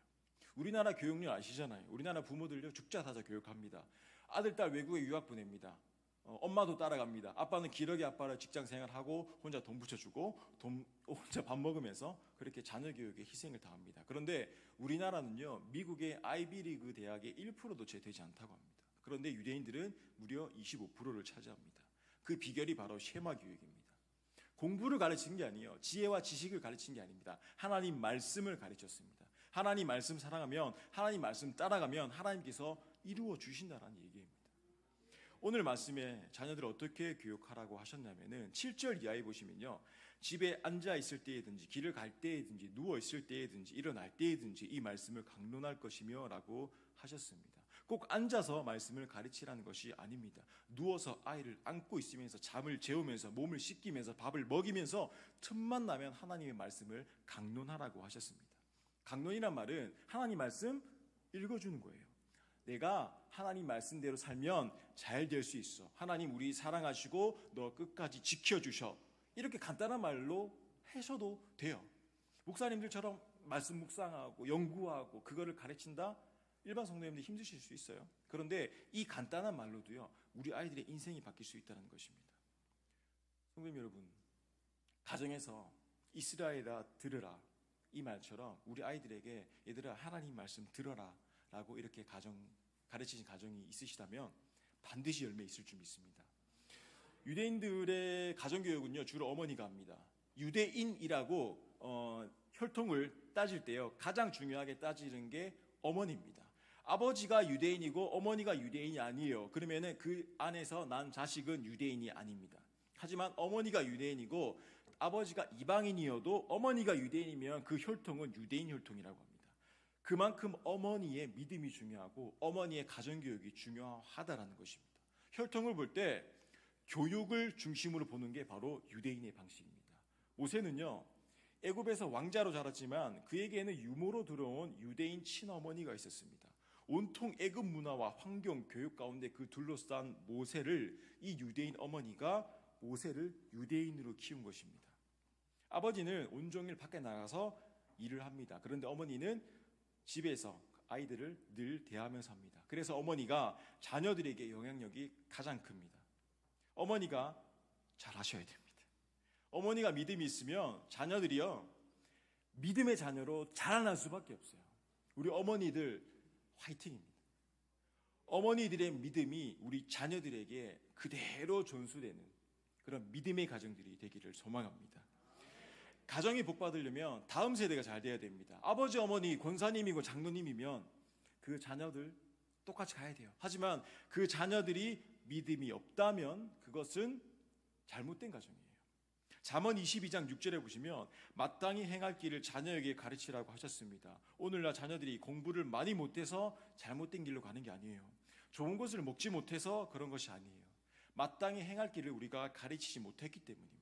우리나라 교육률 아시잖아요. 우리나라 부모들요, 죽자 사자 교육합니다. 아들, 딸 외국에 유학 보냅니다. 엄마도 따라갑니다. 아빠는 기러기 아빠를 직장 생활하고 혼자 돈 붙여주고 혼자 밥 먹으면서 그렇게 자녀 교육에 희생을 다합니다. 그런데 우리나라는요, 미국의 아이비리그 대학의 1%도 채 되지 않다고 합니다. 그런데 유대인들은 무려 25%를 차지합니다. 그 비결이 바로 쉐마 교육입니다. 공부를 가르치는 게 아니에요. 지혜와 지식을 가르치는 게 아닙니다. 하나님 말씀을 가르쳤습니다. 하나님 말씀 사랑하면, 하나님 말씀 따라가면 하나님께서 이루어 주신다라는 얘기입니다. 오늘 말씀에 자녀들을 어떻게 교육하라고 하셨냐면은 7절 이하에 보시면요, 집에 앉아 있을 때에든지 길을 갈 때에든지 누워 있을 때에든지 일어날 때에든지 이 말씀을 강론할 것이며라고 하셨습니다. 꼭 앉아서 말씀을 가르치라는 것이 아닙니다. 누워서 아이를 안고 있으면서 잠을 재우면서 몸을 씻기면서 밥을 먹이면서 틈만 나면 하나님의 말씀을 강론하라고 하셨습니다. 강론이란 말은 하나님 말씀 읽어주는 거예요. 내가 하나님 말씀대로 살면 잘 될 수 있어. 하나님 우리 사랑하시고 너 끝까지 지켜주셔. 이렇게 간단한 말로 하셔도 돼요. 목사님들처럼 말씀 묵상하고 연구하고 그거를 가르친다? 일반 성도님들이 힘드실 수 있어요. 그런데 이 간단한 말로도요, 우리 아이들의 인생이 바뀔 수 있다는 것입니다. 성도님 여러분, 가정에서 이스라엘아 들으라 이 말처럼 우리 아이들에게 얘들아 하나님 말씀 들어라 라고 이렇게 가르치신 가정이 있으시다면 반드시 열매 있을 줄 믿습니다. 유대인들의 가정교육은요, 주로 어머니가 합니다. 유대인이라고 혈통을 따질 때요, 가장 중요하게 따지는 게 어머니입니다. 아버지가 유대인이고 어머니가 유대인이 아니에요. 그러면은 그 안에서 난 자식은 유대인이 아닙니다. 하지만 어머니가 유대인이고 아버지가 이방인이어도 어머니가 유대인이면 그 혈통은 유대인 혈통이라고 합니다. 그만큼 어머니의 믿음이 중요하고 어머니의 가정교육이 중요하다라는 것입니다. 혈통을 볼 때 교육을 중심으로 보는 게 바로 유대인의 방식입니다. 모세는요, 애굽에서 왕자로 자랐지만 그에게는 유모로 들어온 유대인 친어머니가 있었습니다. 온통 애굽 문화와 환경, 교육 가운데 그 둘러싼 모세를 이 유대인 어머니가 모세를 유대인으로 키운 것입니다. 아버지는 온종일 밖에 나가서 일을 합니다. 그런데 어머니는 집에서 아이들을 늘 대하면서 합니다. 그래서 어머니가 자녀들에게 영향력이 가장 큽니다. 어머니가 잘하셔야 됩니다. 어머니가 믿음이 있으면 자녀들이요, 믿음의 자녀로 자라날 수밖에 없어요. 우리 어머니들 화이팅입니다. 어머니들의 믿음이 우리 자녀들에게 그대로 전수되는 그런 믿음의 가정들이 되기를 소망합니다. 가정이 복받으려면 다음 세대가 잘 돼야 됩니다. 아버지 어머니 권사님이고 장로님이면 그 자녀들 똑같이 가야 돼요. 하지만 그 자녀들이 믿음이 없다면 그것은 잘못된 가정이에요. 잠언 22장 6절에 보시면 마땅히 행할 길을 자녀에게 가르치라고 하셨습니다. 오늘날 자녀들이 공부를 많이 못해서 잘못된 길로 가는 게 아니에요. 좋은 것을 먹지 못해서 그런 것이 아니에요. 마땅히 행할 길을 우리가 가르치지 못했기 때문입니다.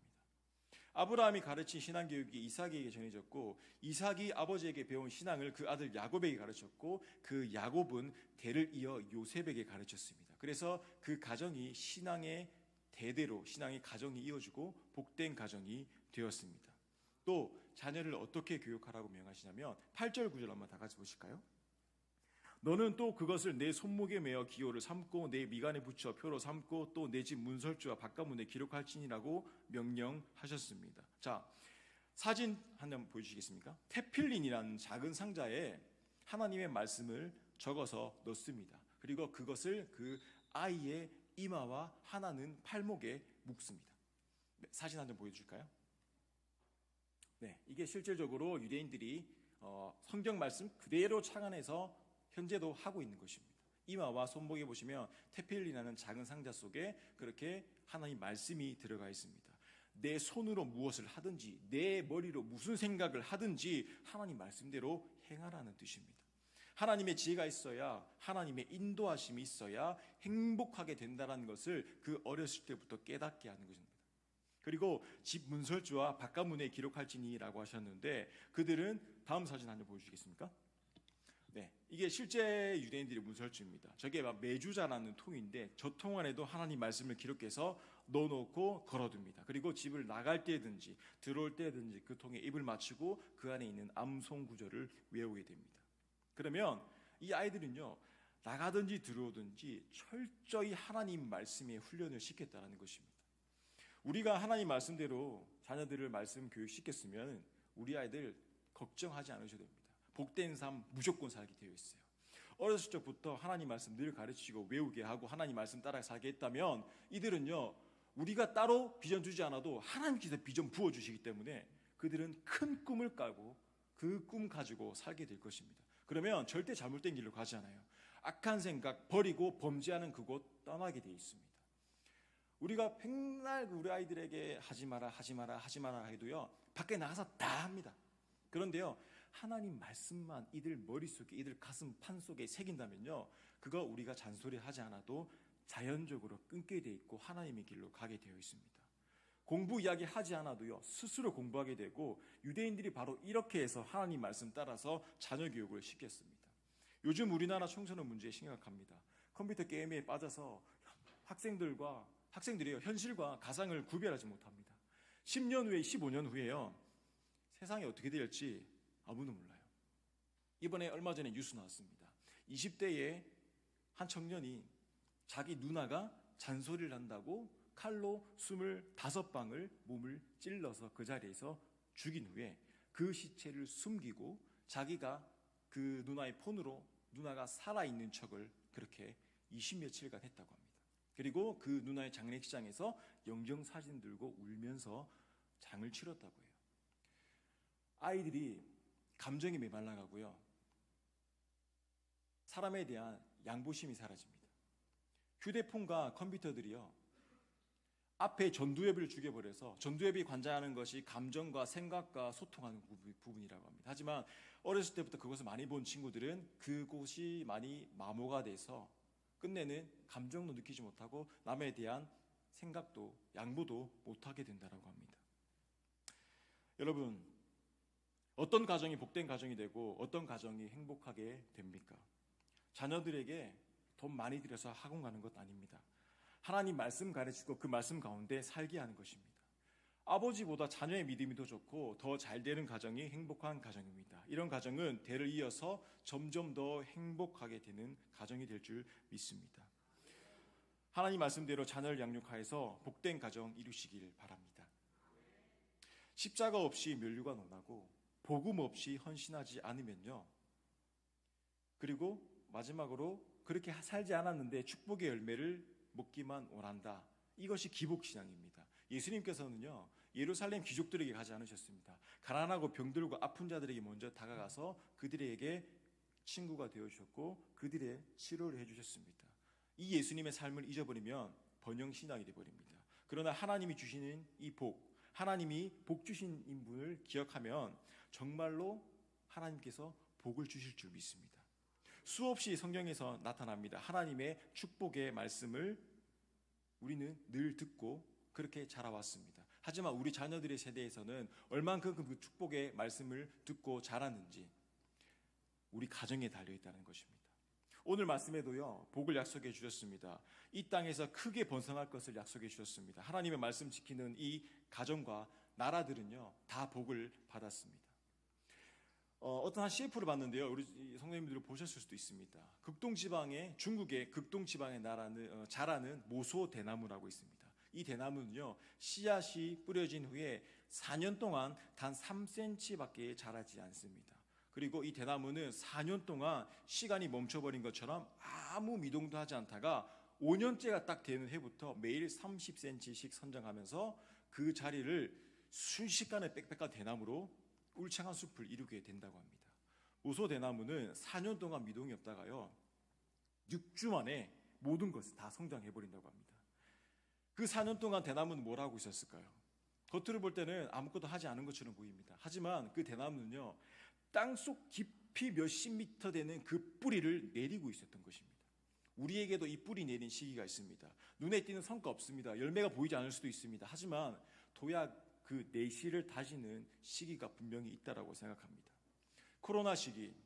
아브라함이 가르친 신앙교육이 이삭에게 전해졌고 이삭이 아버지에게 배운 신앙을 그 아들 야곱에게 가르쳤고 그 야곱은 대를 이어 요셉에게 가르쳤습니다. 그래서 그 가정이 신앙의 대대로 신앙의 가정이 이어지고 복된 가정이 되었습니다. 또 자녀를 어떻게 교육하라고 명하시냐면 8절 9절 한번 다 같이 보실까요? 너는 또 그것을 내 손목에 매어 기호를 삼고 내 미간에 붙여 표로 삼고 또 내 집 문설주와 바깥문에 기록할지니라고 명령하셨습니다. 자, 사진 한번 보여주시겠습니까? 테필린이라는 작은 상자에 하나님의 말씀을 적어서 넣습니다. 그리고 그것을 그 아이의 이마와 하나는 팔목에 묶습니다. 네, 사진 한 장 보여줄까요? 네, 이게 실질적으로 유대인들이 성경 말씀 그대로 착안해서 현재도 하고 있는 것입니다. 이마와 손목에 보시면 테필린이라는 작은 상자 속에 그렇게 하나님 말씀이 들어가 있습니다. 내 손으로 무엇을 하든지 내 머리로 무슨 생각을 하든지 하나님 말씀대로 행하라는 뜻입니다. 하나님의 지혜가 있어야 하나님의 인도하심이 있어야 행복하게 된다는 것을 그 어렸을 때부터 깨닫게 하는 것입니다. 그리고 집 문설주와 바깥문에 기록할지니라고 하셨는데 그들은 다음 사진 한번 보여주시겠습니까? 네, 이게 실제 유대인들의 문설주입니다. 저게 매주 자라는 통인데 저 통 안에도 하나님 말씀을 기록해서 넣어놓고 걸어둡니다. 그리고 집을 나갈 때든지 들어올 때든지 그 통에 입을 맞추고 그 안에 있는 암송 구절을 외우게 됩니다. 그러면 이 아이들은요, 나가든지 들어오든지 철저히 하나님 말씀에 훈련을 시켰다는 것입니다. 우리가 하나님 말씀대로 자녀들을 말씀 교육시켰으면 우리 아이들 걱정하지 않으셔도 됩니다. 복된 삶 무조건 살게 되어 있어요. 어렸을 적부터 하나님 말씀 늘 가르치고 외우게 하고 하나님 말씀 따라 살게 했다면 이들은요, 우리가 따로 비전 주지 않아도 하나님께서 비전 부어주시기 때문에 그들은 큰 꿈을 까고 그 꿈 가지고 살게 될 것입니다. 그러면 절대 잘못된 길로 가지 않아요. 악한 생각 버리고 범죄하는 그곳 떠나게 돼 있습니다. 우리가 맨날 우리 아이들에게 하지 마라 하지 마라 하지 마라 해도요, 밖에 나가서 다 합니다. 그런데요, 하나님 말씀만 이들 머릿속에 이들 가슴 판 속에 새긴다면요, 그거 우리가 잔소리하지 않아도 자연적으로 끊게 돼 있고 하나님의 길로 가게 되어 있습니다. 공부 이야기 하지 않아도요, 스스로 공부하게 되고 유대인들이 바로 이렇게 해서 하나님 말씀 따라서 자녀 교육을 시켰습니다. 요즘 우리나라 청소년 문제 심각합니다. 컴퓨터 게임에 빠져서 학생들이요, 현실과 가상을 구별하지 못합니다. 10년 후에 15년 후에요, 세상이 어떻게 될지 아무도 몰라요. 이번에 얼마 전에 뉴스 나왔습니다. 20대의 한 청년이 자기 누나가 잔소리를 한다고 칼로 25방을 몸을 찔러서 그 자리에서 죽인 후에 그 시체를 숨기고 자기가 그 누나의 폰으로 누나가 살아있는 척을 그렇게 20며칠간 했다고 합니다. 그리고 그 누나의 장례식장에서 영정사진 들고 울면서 장을 치렀다고 해요. 아이들이 감정이 메말라가고요, 사람에 대한 양보심이 사라집니다. 휴대폰과 컴퓨터들이요, 앞에 전두엽을 죽여버려서 전두엽이 관장하는 것이 감정과 생각과 소통하는 부분이라고 합니다. 하지만 어렸을 때부터 그것을 많이 본 친구들은 그곳이 많이 마모가 돼서 끝내는 감정도 느끼지 못하고 남에 대한 생각도 양보도 못하게 된다고 합니다. 여러분, 어떤 가정이 복된 가정이 되고 어떤 가정이 행복하게 됩니까? 자녀들에게 돈 많이 들여서 학원 가는 것 아닙니다. 하나님 말씀 가르치고 그 말씀 가운데 살게 하는 것입니다. 아버지보다 자녀의 믿음이 더 좋고 더 잘 되는 가정이 행복한 가정입니다. 이런 가정은 대를 이어서 점점 더 행복하게 되는 가정이 될 줄 믿습니다. 하나님 말씀대로 자녀를 양육하여서 복된 가정 이루시길 바랍니다. 십자가 없이 면류관 원하고 복음 없이 헌신하지 않으면요, 그리고 마지막으로 그렇게 살지 않았는데 축복의 열매를 먹기만 원한다, 이것이 기복신앙입니다. 예수님께서는요, 예루살렘 귀족들에게 가지 않으셨습니다. 가난하고 병들고 아픈 자들에게 먼저 다가가서 그들에게 친구가 되어주셨고 그들의 치료를 해주셨습니다. 이 예수님의 삶을 잊어버리면 번영신앙이 되어버립니다. 그러나 하나님이 주시는 이 복, 하나님이 복 주신 인분을 기억하면 정말로 하나님께서 복을 주실 줄 믿습니다. 수없이 성경에서 나타납니다. 하나님의 축복의 말씀을 우리는 늘 듣고 그렇게 자라왔습니다. 하지만 우리 자녀들의 세대에서는 얼만큼 그 축복의 말씀을 듣고 자랐는지 우리 가정에 달려있다는 것입니다. 오늘 말씀에도요, 복을 약속해 주셨습니다. 이 땅에서 크게 번성할 것을 약속해 주셨습니다. 하나님의 말씀 지키는 이 가정과 나라들은요, 다 복을 받았습니다. 어떤 한 CF를 봤는데요, 우리 성도님들이 보셨을 수도 있습니다. 중국의 극동 지방에 자라는 모소 대나무라고 있습니다. 이 대나무는요, 씨앗이 뿌려진 후에 4년 동안 단 3cm밖에 자라지 않습니다. 그리고 이 대나무는 4년 동안 시간이 멈춰버린 것처럼 아무 미동도 하지 않다가 5년째가 딱 되는 해부터 매일 30cm씩 선정하면서 그 자리를 순식간에 빽빽한 대나무로 울창한 숲을 이루게 된다고 합니다. 모소 대나무는 4년 동안 미동이 없다가요, 6주 만에 모든 것을 다 성장해버린다고 합니다. 그 4년 동안 대나무는 뭘 하고 있었을까요? 겉으로 볼 때는 아무것도 하지 않은 것처럼 보입니다. 하지만 그 대나무는요, 땅속 깊이 몇십 미터 되는 그 뿌리를 내리고 있었던 것입니다. 우리에게도 이 뿌리 내린 시기가 있습니다. 눈에 띄는 성과 없습니다. 열매가 보이지 않을 수도 있습니다. 하지만 도약 그 내실을 다지는 시기가 분명히 있다라고 생각합니다. 코로나 시기,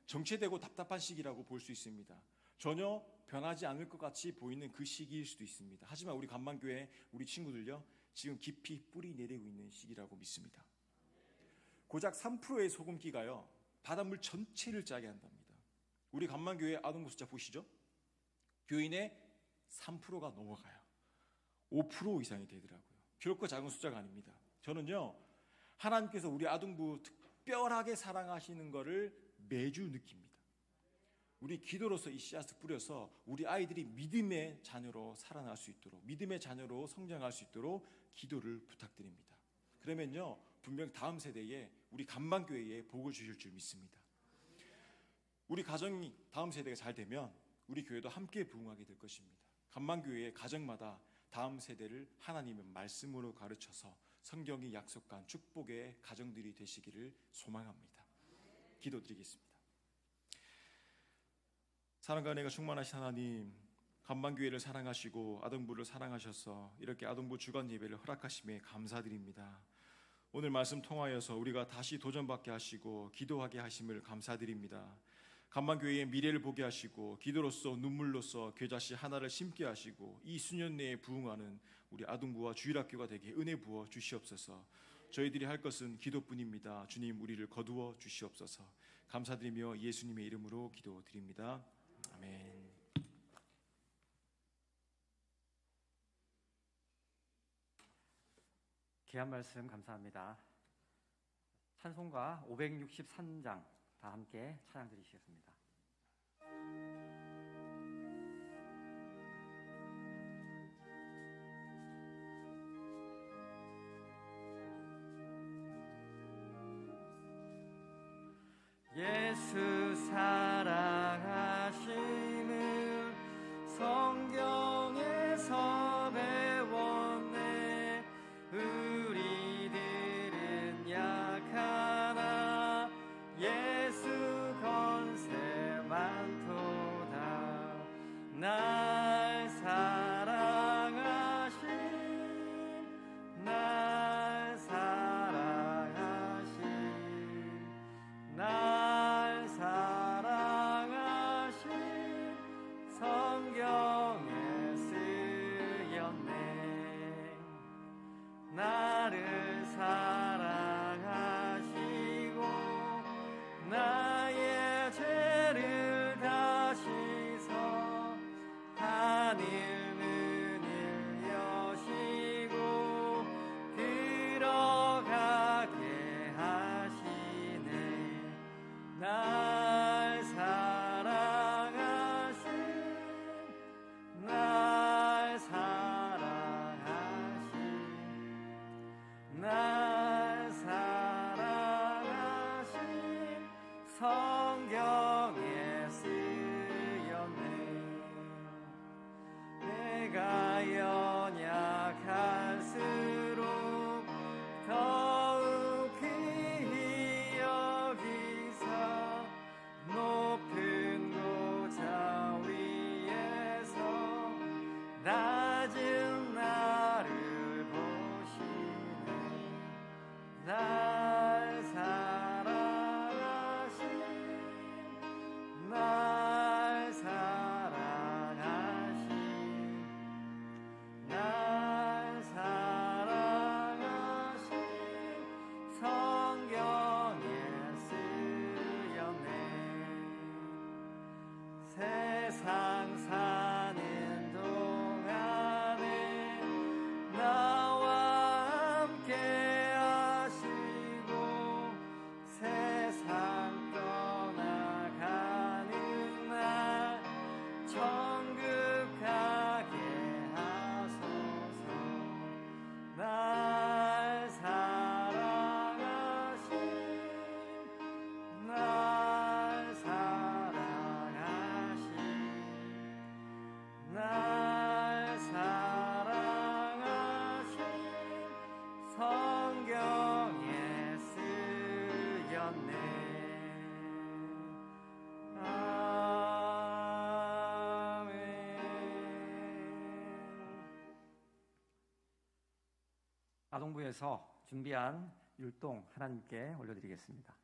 정체되고 답답한 시기라고 볼 수 있습니다. 전혀 변하지 않을 것 같이 보이는 그 시기일 수도 있습니다. 하지만 우리 간만교회 우리 친구들요, 지금 깊이 뿌리 내리고 있는 시기라고 믿습니다. 고작 3%의 소금기가요, 바닷물 전체를 짜게 한답니다. 우리 간만교회 아동부 숫자 보시죠? 교인의 3%가 넘어가요. 5% 이상이 되더라고요. 결코 작은 숫자가 아닙니다. 저는요, 하나님께서 우리 아동부 특별하게 사랑하시는 것을 매주 느낍니다. 우리 기도로서 이 씨앗을 뿌려서 우리 아이들이 믿음의 자녀로 살아날 수 있도록, 믿음의 자녀로 성장할 수 있도록 기도를 부탁드립니다. 그러면요, 분명 다음 세대에 우리 감방교회에 복을 주실 줄 믿습니다. 우리 가정이 다음 세대가 잘 되면 우리 교회도 함께 부흥하게 될 것입니다. 감방교회의 가정마다 다음 세대를 하나님의 말씀으로 가르쳐서 성경이 약속한 축복의 가정들이 되시기를 소망합니다. 기도드리겠습니다. 사랑과 은혜가 충만하신 하나님, 감방교회를 사랑하시고 아동부를 사랑하셔서 이렇게 아동부 주간 예배를 허락하심에 감사드립니다. 오늘 말씀 통하여서 우리가 다시 도전받게 하시고 기도하게 하심을 감사드립니다. 감방교회의 미래를 보게 하시고 기도로서 눈물로서 겨자씨 하나를 심게 하시고 이 수년 내에 부흥하는 우리 아동부와 주일학교가 되게 은혜 부어 주시옵소서. 저희들이 할 것은 기도뿐입니다. 주님, 우리를 거두어 주시옵소서. 감사드리며 예수님의 이름으로 기도드립니다. 아멘. 귀한 말씀 감사합니다. 찬송가 563장 다 함께 찬양 드리시겠습니다. 예수 사랑하심을 성경에서 배웠네. 우리들은 약하나 예수 건세 많도다. 날 사랑하신 날 사랑하신 날 사랑하신 성경에 쓰였네. 나를 사랑하시고 나의 죄를 다 씻어 하늘 문을 여시고 들어가게 하시네. 날 사랑하신 날 사랑하신 날 사랑하신 성경에 쓰였네. 내가 연약할수록 더욱 귀히 여기사 높은 고자 위에서 낮은 나를 보시네. 날 사랑하신 날 사랑하신 날 사랑하신 성경에 쓰였네. 세상 사는 동안에 나와 함께 하시고 세상 떠나가는 날 천국 가게 하소서. 날 사랑하신 날 사랑하신 날 사랑하신 성경에 쓰였네. 아멘. 아동부에서 준비한 율동 하나님께 올려드리겠습니다.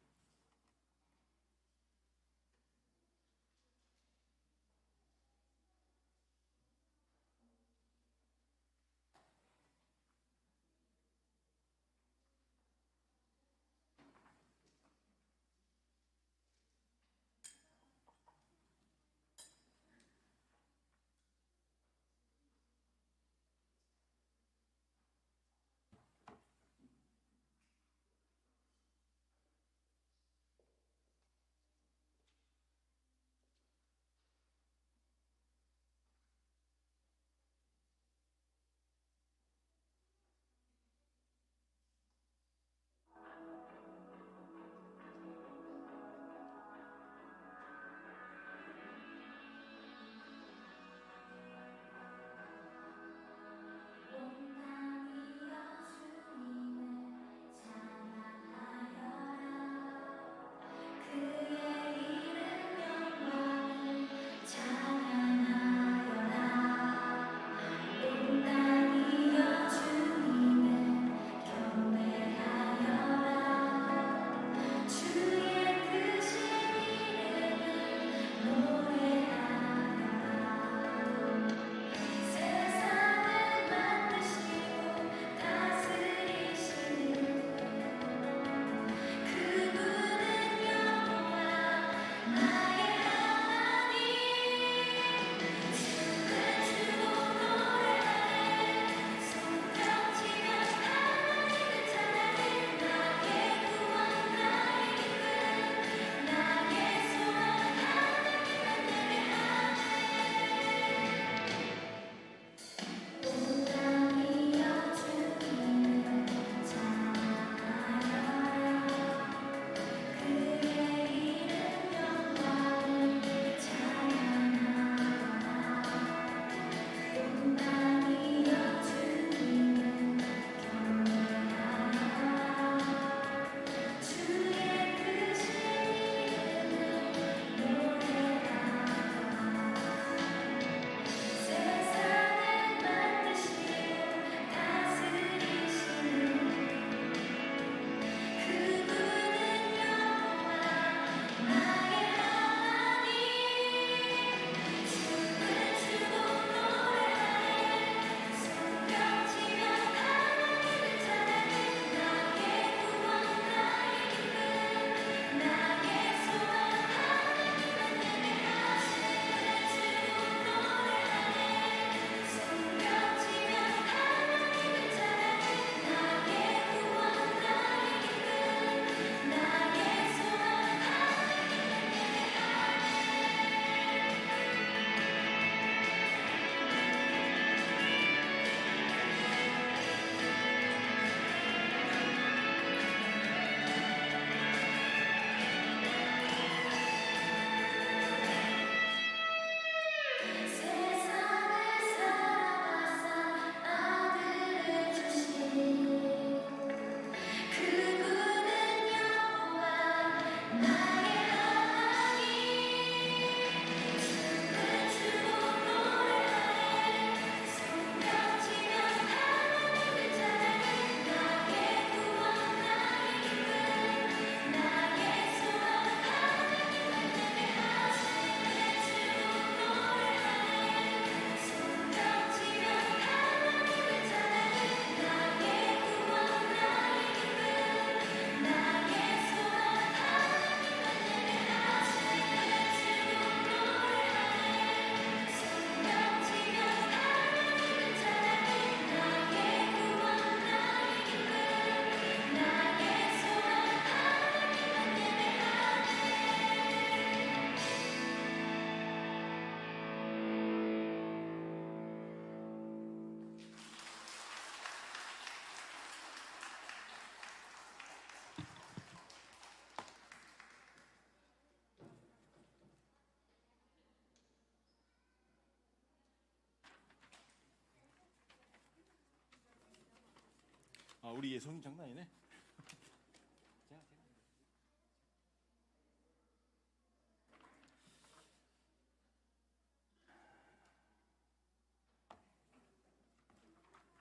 우리 예성이 장난 아니네.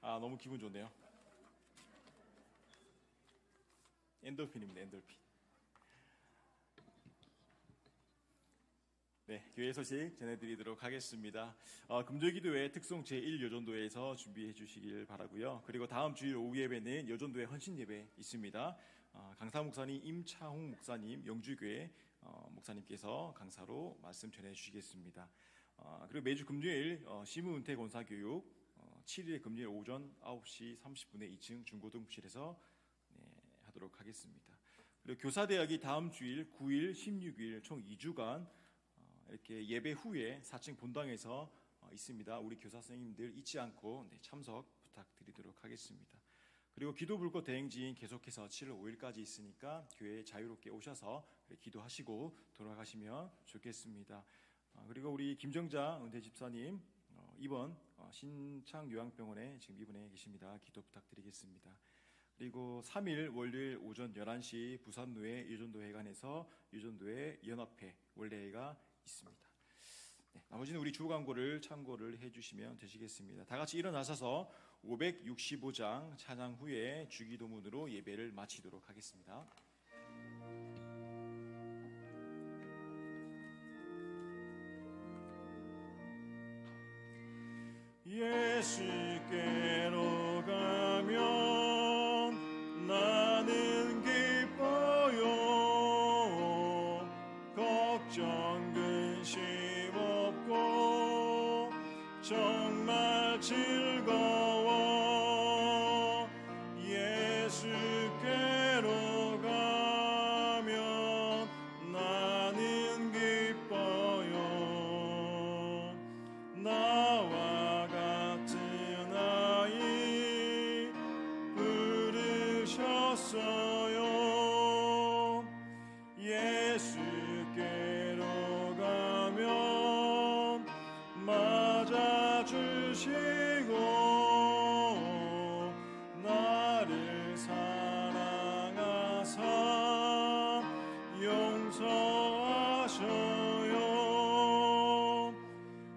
너무 기분 좋네요. 엔돌핀입니다. 엔돌핀. 네, 교회 소식 전해드리도록 하겠습니다. 금조기도회 특송 제1여전도회에서 준비해 주시길 바라고요. 그리고 다음 주일 오후 예배는 여전도회 헌신 예배 있습니다. 강사 목사님 임차홍 목사님 영주교회 목사님께서 강사로 말씀 전해 주시겠습니다. 그리고 매주 금요일 시무은퇴 권사교육 7일의 금요일 오전 9시 30분에 2층 중고등부실에서 하도록 하겠습니다. 그리고 교사대학이 다음 주일 9일, 16일 총 2주간 이렇게 예배 후에 4층 본당에서 있습니다. 우리 교사 선생님들 잊지 않고 참석 부탁드리도록 하겠습니다. 그리고 기도 불꽃 대행진 계속해서 7월 5일까지 있으니까 교회에 자유롭게 오셔서 기도하시고 돌아가시면 좋겠습니다. 그리고 우리 김정자 은퇴 집사님 입원 신창 요양병원에 지금 입원해 계십니다. 기도 부탁드리겠습니다. 그리고 3일 월요일 오전 11시 부산노회 유전도회관에서 유전도회 연합회 원래회가 있습니다. 네, 나머지는 우리 주보 광고를 참고를 해주시면 되시겠습니다. 다 같이 일어나셔서 565장 찬양 후에 주기도문으로 예배를 마치도록 하겠습니다. 예수께로 가면 나는 기뻐요. 걱정 근심 없고 정말 즐거워. 예수께로 가면 나는 기뻐요. 나와 같은 아이 부르셨어요. 예수께로 가면 맞아주시고 나를 사랑하사 용서하셔요.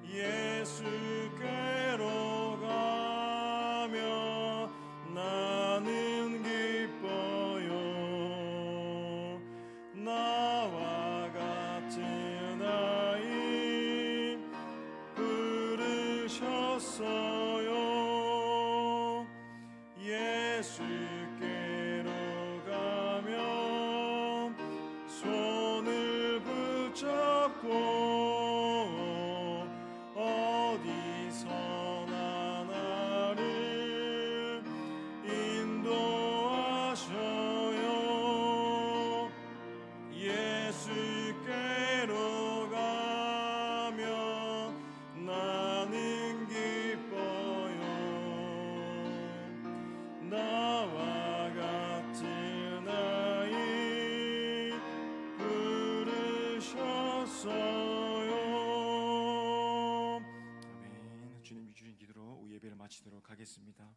예수께로 가면 나는 기뻐요. 나와 같은 아이 부르셨어요. 예수께로 가면 손을 붙잡고 어디서나 나를 인도하셔요. 예수께로 가면 나는 기뻐요. 나와 같은 아이 부르셨어요. 아멘. 주님이 주신 기도로 예배를 마치도록 하겠습니다.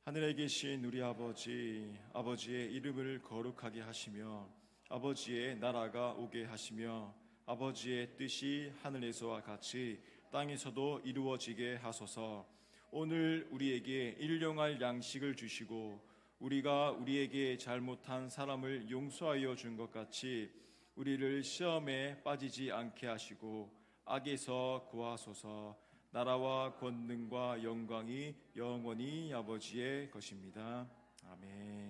하늘에 계신 우리 아버지, 아버지의 이름을 거룩하게 하시며 아버지의 나라가 오게 하시며 아버지의 뜻이 하늘에서와 같이 땅에서도 이루어지게 하소서. 오늘 우리에게 일용할 양식을 주시고 우리가 우리에게 잘못한 사람을 용서하여 준 것 같이 우리를 시험에 빠지지 않게 하시고 악에서 구하소서. 나라와 권능과 영광이 영원히 아버지의 것입니다. 아멘.